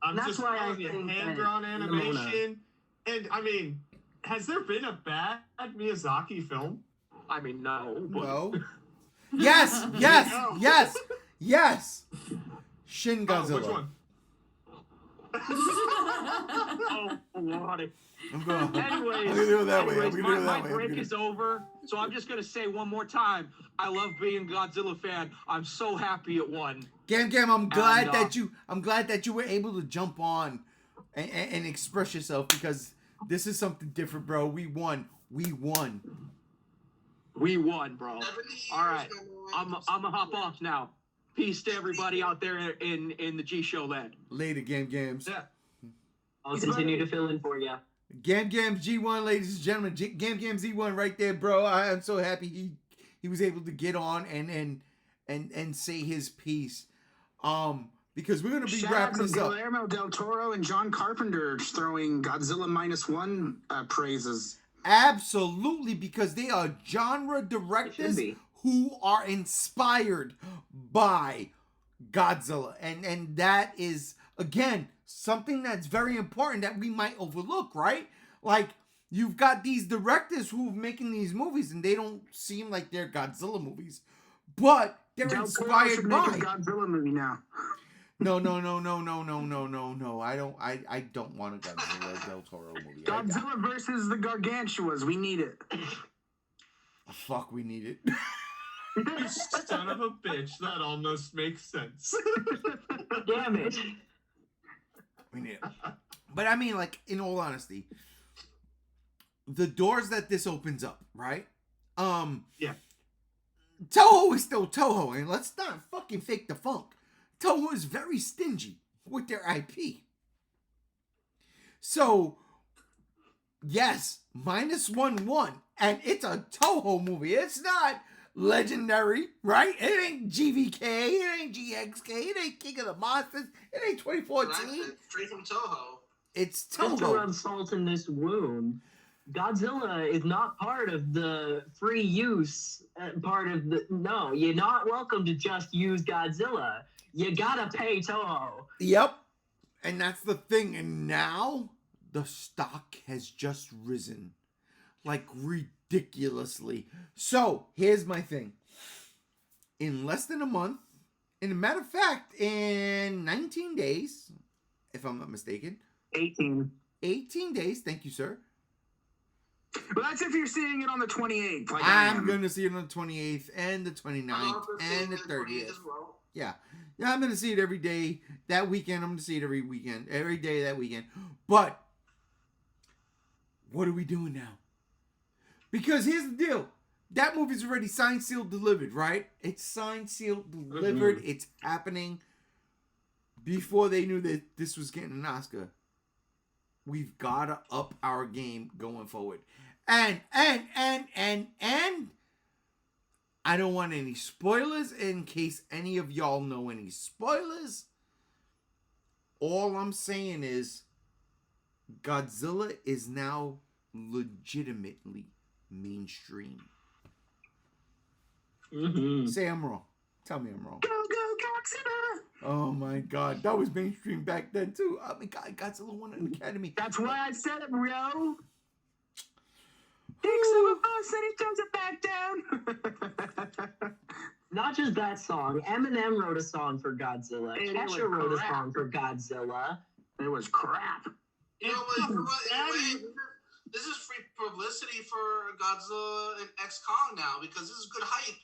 I'm That's just why I telling you, think hand-drawn that animation. And I mean, has there been a bad Miyazaki film? I mean, no. But... No. Yes. Yes. No. Yes. Yes. Shin Oh, Godzilla. which one? Oh, Lord. I'm going. Anyways, I'm gonna do it that way. I'm gonna do it my that way. break is over, so I'm just gonna say one more time. I love being a Godzilla fan. I'm so happy it won. Gam, I'm glad And, that you were able to jump on and express yourself because this is something different, bro. We won. We won, bro. 70 All right, years, I'm gonna hop off now. Peace to everybody out there in the G Show land. Later, Gams. Yeah. I'll continue to fill in for you. Gams G1, ladies and gentlemen. Gam Z1 right there, bro. I am so happy he was able to get on and say his piece. Because we're gonna be Shout out wrapping to this up. Guillermo del Toro and John Carpenter throwing Godzilla -1 praises. Absolutely, because they are genre It should directors be. who are inspired by Godzilla. And that is, again, something that's very important that we might overlook, right? Like, you've got these directors who are making these movies and they don't seem like they're Godzilla movies, but they're Del Toro inspired should make by. a Godzilla movie now. No. I don't want a Godzilla Del Toro movie. Godzilla versus the Gargantuas. We need it. Fuck, we need it. You son of a bitch. That almost makes sense. Damn it. We need it. But I mean, like, in all honesty, the doors that this opens up, right? Yeah. Toho is still Toho, and let's not fucking fake the funk. Toho is very stingy with their IP. So, yes, -1-1, and it's a Toho movie. It's not Legendary, right? It ain't GVK, it ain't GXK, it ain't King of the Monsters, it ain't 2014. Straight from Toho. It's Just to Toho. rub salt in this wound, Godzilla is not part of the free use part of the. No, you're not welcome to just use Godzilla. You gotta pay Toho. Yep. And that's the thing. And now the stock has just risen. Like ridiculously. So here's my thing. In less than a month, in a matter of fact, in 19 days, if I'm not mistaken. 18. 18 days, thank you, sir. But that's if you're seeing it on the 28th. Like I'm going to see it on the 28th and the 29th and the 30th. As well. Yeah, I'm going to see it every day that weekend. I'm going to see it every weekend, every day that weekend. But what are we doing now? Because here's the deal. That movie's already signed, sealed, delivered, right? It's signed, sealed, delivered. Mm-hmm. It's happening. Before they knew that this was getting an Oscar. We've got to up our game going forward. And I don't want any spoilers in case any of y'all know any spoilers. All I'm saying is Godzilla is now legitimately mainstream. Mm-hmm. Say I'm wrong. Tell me I'm wrong. Go, Godzilla! Oh my God. That was mainstream back then too. I mean, Godzilla won an Academy. That's why I said it, bro. Takes some of us and he throws it back down. Not just that song. Eminem wrote a song for Godzilla. And it Kesha was wrote a crap. song for Godzilla. It was crap. You know what? In a way, this is free publicity for Godzilla and X Kong now because this is good hype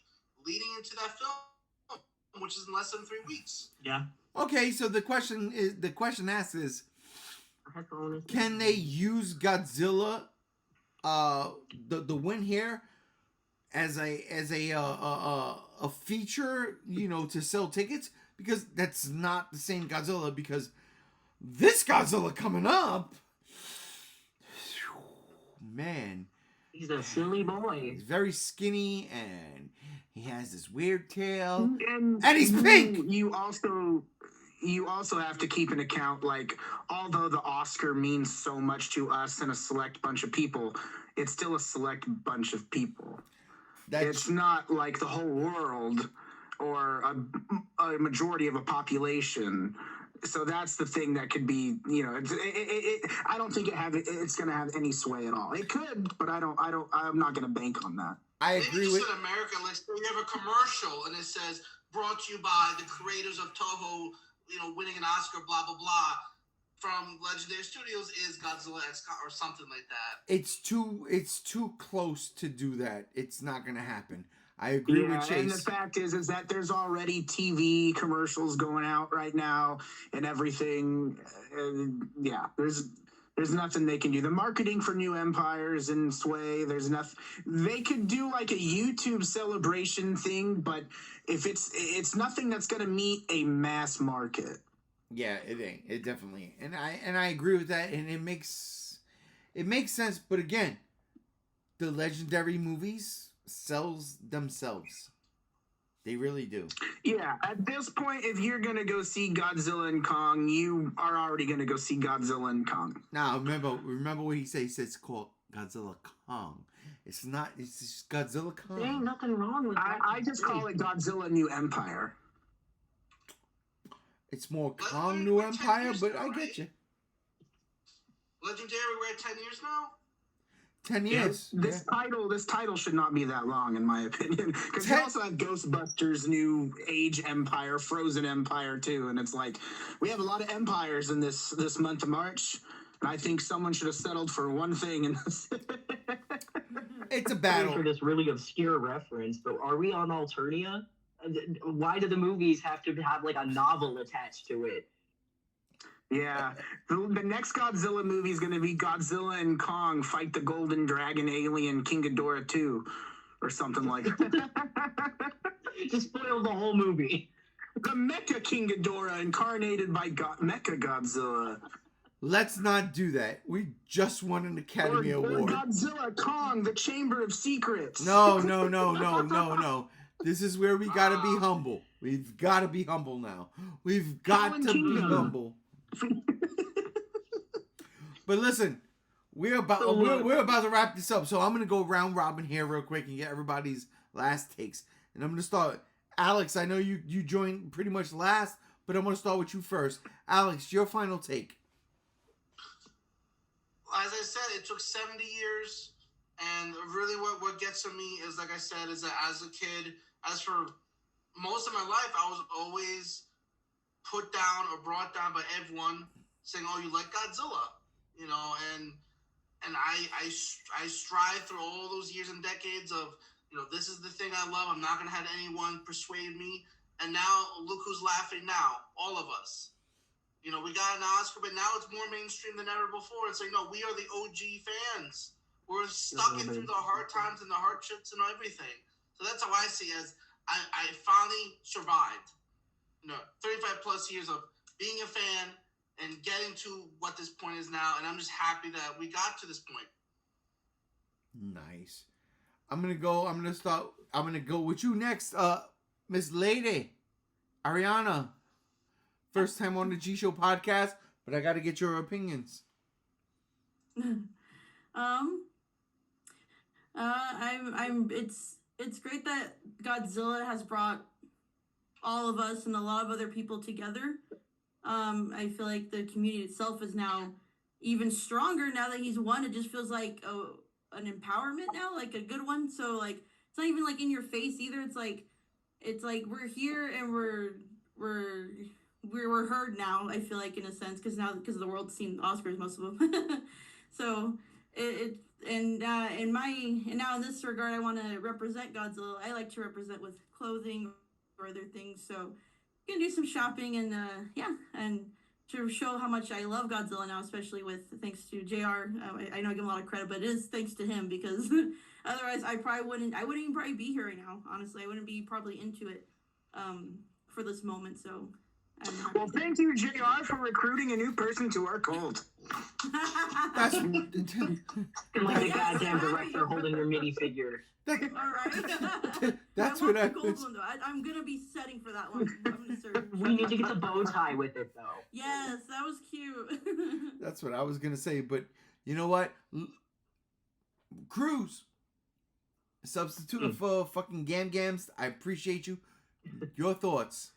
leading into that film, which is in less than 3 weeks. Yeah. Okay, so the question asked is, can they use Godzilla, the win here, as a feature, to sell tickets? Because that's not the same Godzilla. Because this Godzilla coming up, man, he's a silly boy. he's very skinny and he has this weird tail, And he's pink. You also have to keep in account, like, although the Oscar means so much to us and a select bunch of people, it's still a select bunch of people. It's not like the whole world or a majority of a population. So that's the thing that could be, I don't think it's going to have any sway at all. It could, but I'm not going to bank on that. I Maybe agree just with. in America, like you have a commercial and it says brought to you by the creators of Toho, winning an Oscar, blah blah blah, from Legendary Studios is Godzilla X or something like that. It's too close to do that. It's not gonna happen. I agree with Chase. And the fact is that there's already TV commercials going out right now and everything. There's nothing they can do. The marketing for New Empires and Sway, there's nothing. They could do like a YouTube celebration thing, but if it's nothing that's going to meet a mass market. Yeah, it ain't. It definitely ain't. And I agree with that, and it makes sense. But again, the Legendary movies sells themselves. They really do. Yeah, at this point, if you're going to go see Godzilla and Kong, you are already going to go see Godzilla and Kong. Now, remember what he said? He said it's called Godzilla Kong. It's not, it's just Godzilla Kong. There ain't nothing wrong with that. I just call it Godzilla New Empire. It's more Kong New Empire, but I get you. Legendary, we're at 10 years now? 10 years. This title should not be that long, in my opinion. Because you also have Ghostbusters, New Age Empire, Frozen Empire too, and it's like we have a lot of empires in this month of March, and I think someone should have settled for one thing. And it's a battle. For this really obscure reference, but are we on Alternia? Why do the movies have to have like a novel attached to it? Yeah, the next Godzilla movie is going to be Godzilla and Kong fight the Golden Dragon alien King Ghidorah 2 or something like that. Just spoil the whole movie. The Mecha King Ghidorah incarnated by Mecha Godzilla. Let's not do that. We just won an Academy Award. Or Godzilla Kong, the Chamber of Secrets. No. This is where we got to be humble. We've got to be humble now. We've got to be humble. But listen, we're about to wrap this up, so I'm gonna go round robin here real quick and get everybody's last takes. And I'm gonna start. Alex, I know you joined pretty much last, but I'm gonna start with you first. Alex, your final take. As I said, it took 70 years, and really what gets to me is, like I said, is that as a kid, as for most of my life, I was always put down or brought down by everyone saying, "Oh, you like Godzilla," and I strive through all those years and decades of, this is the thing I love. I'm not gonna have anyone persuade me. And now look who's laughing now, all of us. We got an Oscar, but now it's more mainstream than ever before. It's like, no, we are the OG fans. We're stuck in through the hard times and the hardships and everything. So that's how I see it, as I finally survived. 35 plus years of being a fan and getting to what this point is now, and I'm just happy that we got to this point. Nice. I'm gonna go with you next, Miss Lady Ariana. First time on the G Show podcast, but I gotta get your opinions. It's great that Godzilla has brought all of us and a lot of other people together. I feel like the community itself is now even stronger now that he's won. It just feels like an empowerment now, like a good one. So like it's not even like in your face either. It's like we're here and we're heard now. I feel like in a sense because the world's seen Oscars, most of them. So it and now in this regard, I want to represent Godzilla. I like to represent with clothing or other things. So you can do some shopping and and to show how much I love Godzilla now, especially with thanks to JR. I know I give him a lot of credit, but it is thanks to him because otherwise I wouldn't even probably be here right now. Honestly, I wouldn't be probably into it for this moment. So. Well, thank you, JR, for recruiting a new person to our cult. That's Like the goddamn director holding your mini figure. All right. That's I what want I the gold one though. I'm gonna be setting for that one. I'm gonna search. We need to get the bow tie with it, though. Yes, that was cute. That's what I was gonna say, but you know what? Cruz, substitute for fucking Gam Gams. I appreciate you. Your thoughts?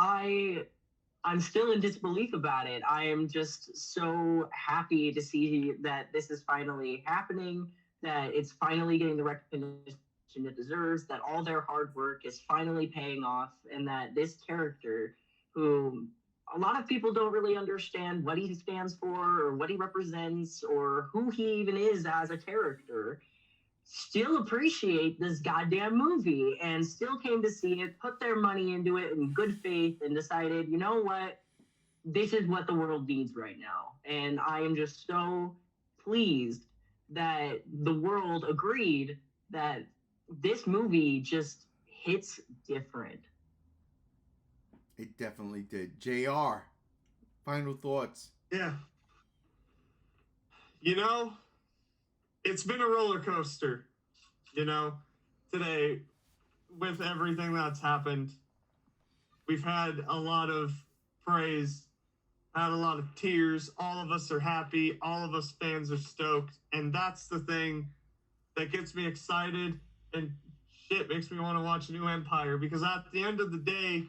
I'm still in disbelief about it. I am just so happy to see that this is finally happening, that it's finally getting the recognition it deserves, that all their hard work is finally paying off, and that this character, who a lot of people don't really understand what he stands for or what he represents or who he even is as a character, still appreciate this goddamn movie and still came to see it, put their money into it in good faith, and decided, you know what, this is what the world needs right now. And I am just so pleased that the world agreed that this movie just hits different. It definitely did. JR, final thoughts? Yeah. You know, it's been a roller coaster, today with everything that's happened. We've had a lot of praise, had a lot of tears. All of us are happy. All of us fans are stoked. And that's the thing that gets me excited and shit makes me want to watch New Empire, because at the end of the day,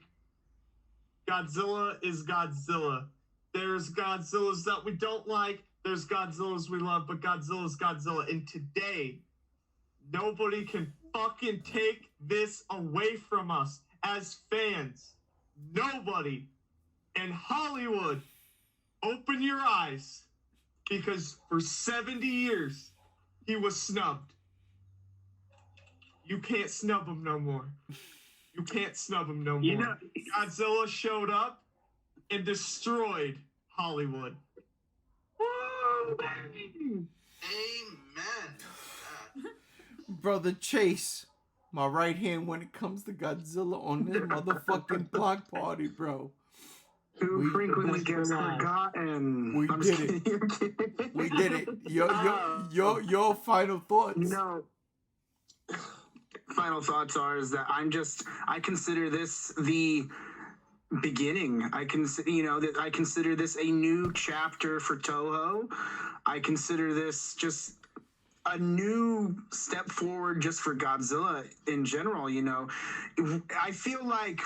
Godzilla is Godzilla. There's Godzillas that we don't like. There's Godzillas we love, but Godzilla's Godzilla. And today, nobody can fucking take this away from us as fans. Nobody. And Hollywood, open your eyes, because for 70 years, he was snubbed. You can't snub him no more. You can't snub him no more. Godzilla showed up and destroyed Hollywood. Woo, baby! Amen. Brother Chase, my right hand when it comes to Godzilla on this motherfucking block party, bro. Who frequently gets forgotten. We did it. We did it. Your final thoughts. Final thoughts are that I consider this the beginning. I consider this a new chapter for Toho. I consider this just a new step forward just for Godzilla in general. I feel like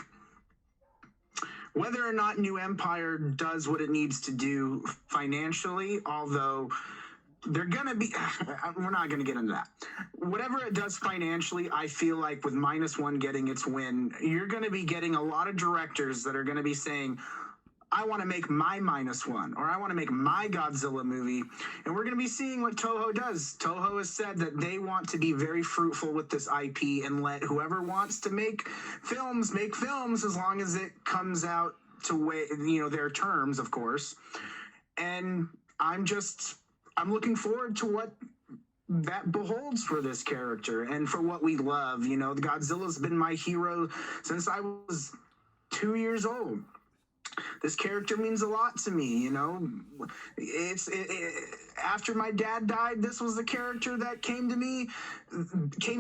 whether or not New Empire does what it needs to do financially, although they're going to be, we're not going to get into that. Whatever it does financially, I feel like with -1 getting its win, you're going to be getting a lot of directors that are going to be saying, I want to make my -1, or I want to make my Godzilla movie. And we're going to be seeing what Toho does. Toho has said that they want to be very fruitful with this IP and let whoever wants to make films as long as it comes out to their terms, of course. And I'm looking forward to what that beholds for this character and for what we love. Godzilla's been my hero since I was 2 years old. This character means a lot to me, after my dad died, this was the character that came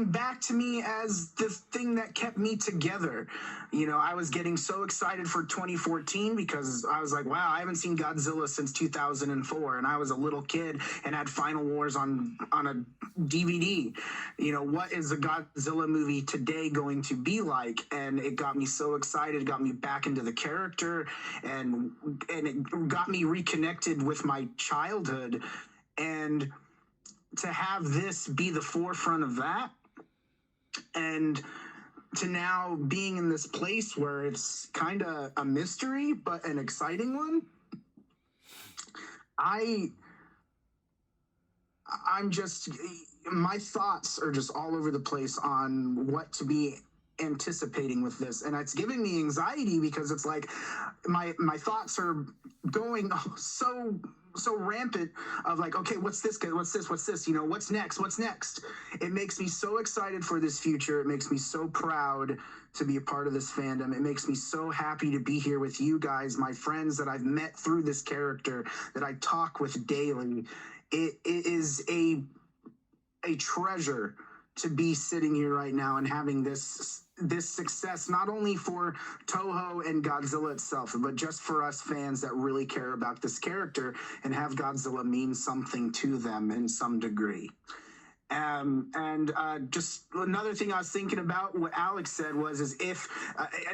back to me as the thing that kept me together. I was getting so excited for 2014 because I was like, wow, I haven't seen Godzilla since 2004, and I was a little kid and had Final Wars on a DVD. What is a Godzilla movie today going to be like? And it got me so excited, got me back into the character, and it got me reconnected with my childhood. And to have this be the forefront of that, and to now being in this place where it's kind of a mystery, but an exciting one. I'm just, my thoughts are just all over the place on what to be anticipating with this, and it's giving me anxiety because it's like my thoughts are going so rampant of like, okay, what's this, you know, what's next. It makes me so excited for this future. It makes me so proud to be a part of this fandom. It makes me so happy to be here with you guys, my friends that I've met through this character, that I talk with daily. It is a treasure to be sitting here right now and having this success, not only for Toho and Godzilla itself, but just for us fans that really care about this character and have Godzilla mean something to them in some degree. Just another thing I was thinking about, what Alex said is if,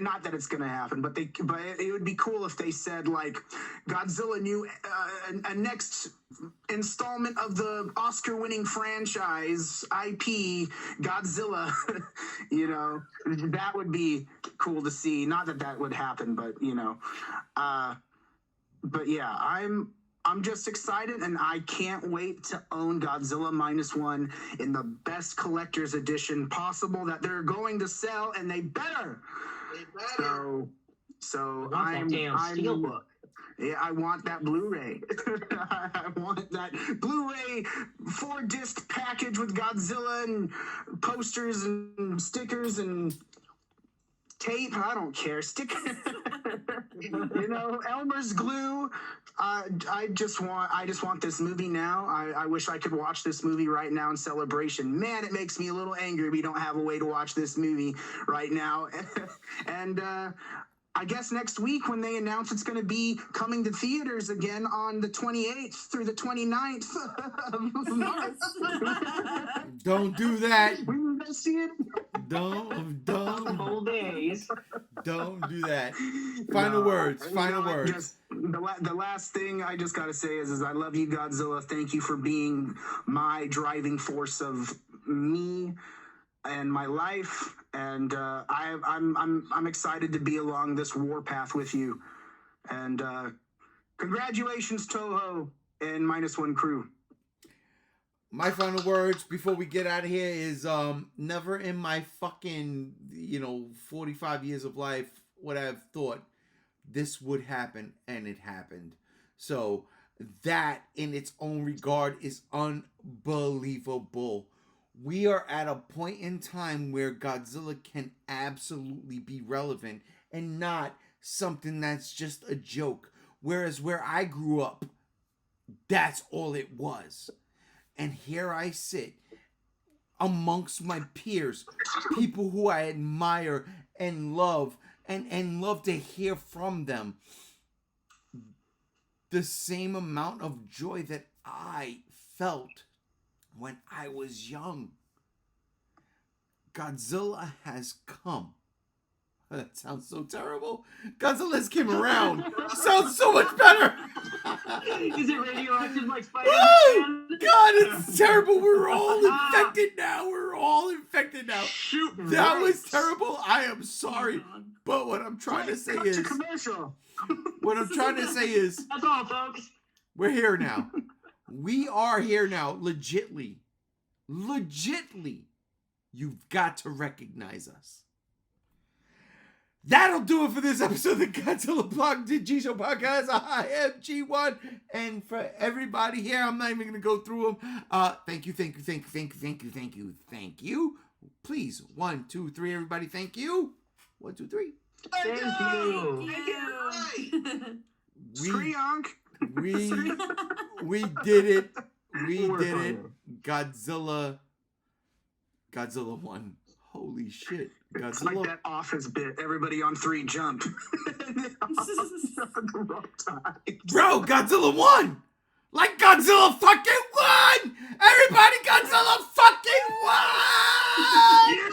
not that it's going to happen, but it would be cool if they said like Godzilla new, a next installment of the Oscar-winning franchise IP, Godzilla. You know, that would be cool to see. Not that would happen, but you know, but yeah, I'm just excited, and I can't wait to own Godzilla -1 in the best collector's edition possible that they're going to sell, and they better. So I'm Steelbook. Yeah, I want that Blu-ray. I want that Blu-ray 4-disc package with Godzilla and posters and stickers and tape. I don't care. Stick. You know, Elmer's glue. I just want this movie now. I wish I could watch this movie right now in celebration. Man, it makes me a little angry we don't have a way to watch this movie right now. And I guess next week when they announce it's going to be coming to theaters again on the 28th through the 29th of March. Don't do that. We can go see it. Don't Whole days. Don't do that. Final words. Just the last thing I just got to say is I love you, Godzilla. Thank you for being my driving force of me and my life, and I'm excited to be along this warpath with you. And congratulations, Toho and -1 crew. My final words before we get out of here is never in my fucking 45 years of life would I have thought this would happen, and it happened. So that in its own regard is unbelievable. We are at a point in time where Godzilla can absolutely be relevant and not something that's just a joke. Whereas where I grew up, that's all it was. And here I sit amongst my peers, people who I admire and love and love to hear from them. The same amount of joy that I felt when I was young. Godzilla has come. That sounds so terrible. Godzilla's came around. Sounds so much better. Is it radioactive like Oh, Spider-Man? God, it's terrible. We're all infected now. Shoot. That was terrible. I am sorry. But what I'm trying to say is... commercial. That's all, folks. We're here now. We are here now. Legitly. You've got to recognize us. That'll do it for this episode of the Godzilla Blog G-Show Podcast. I am G1. And for everybody here, I'm not even going to go through them. Thank you. Please, 1, 2, 3, everybody. Thank you. 1, 2, 3. Thank you. We did it. Godzilla won. Holy shit. Godzilla. It's like that Office bit. Everybody on 3 jump. Bro, Godzilla won. Like Godzilla fucking won. Everybody, Godzilla fucking won.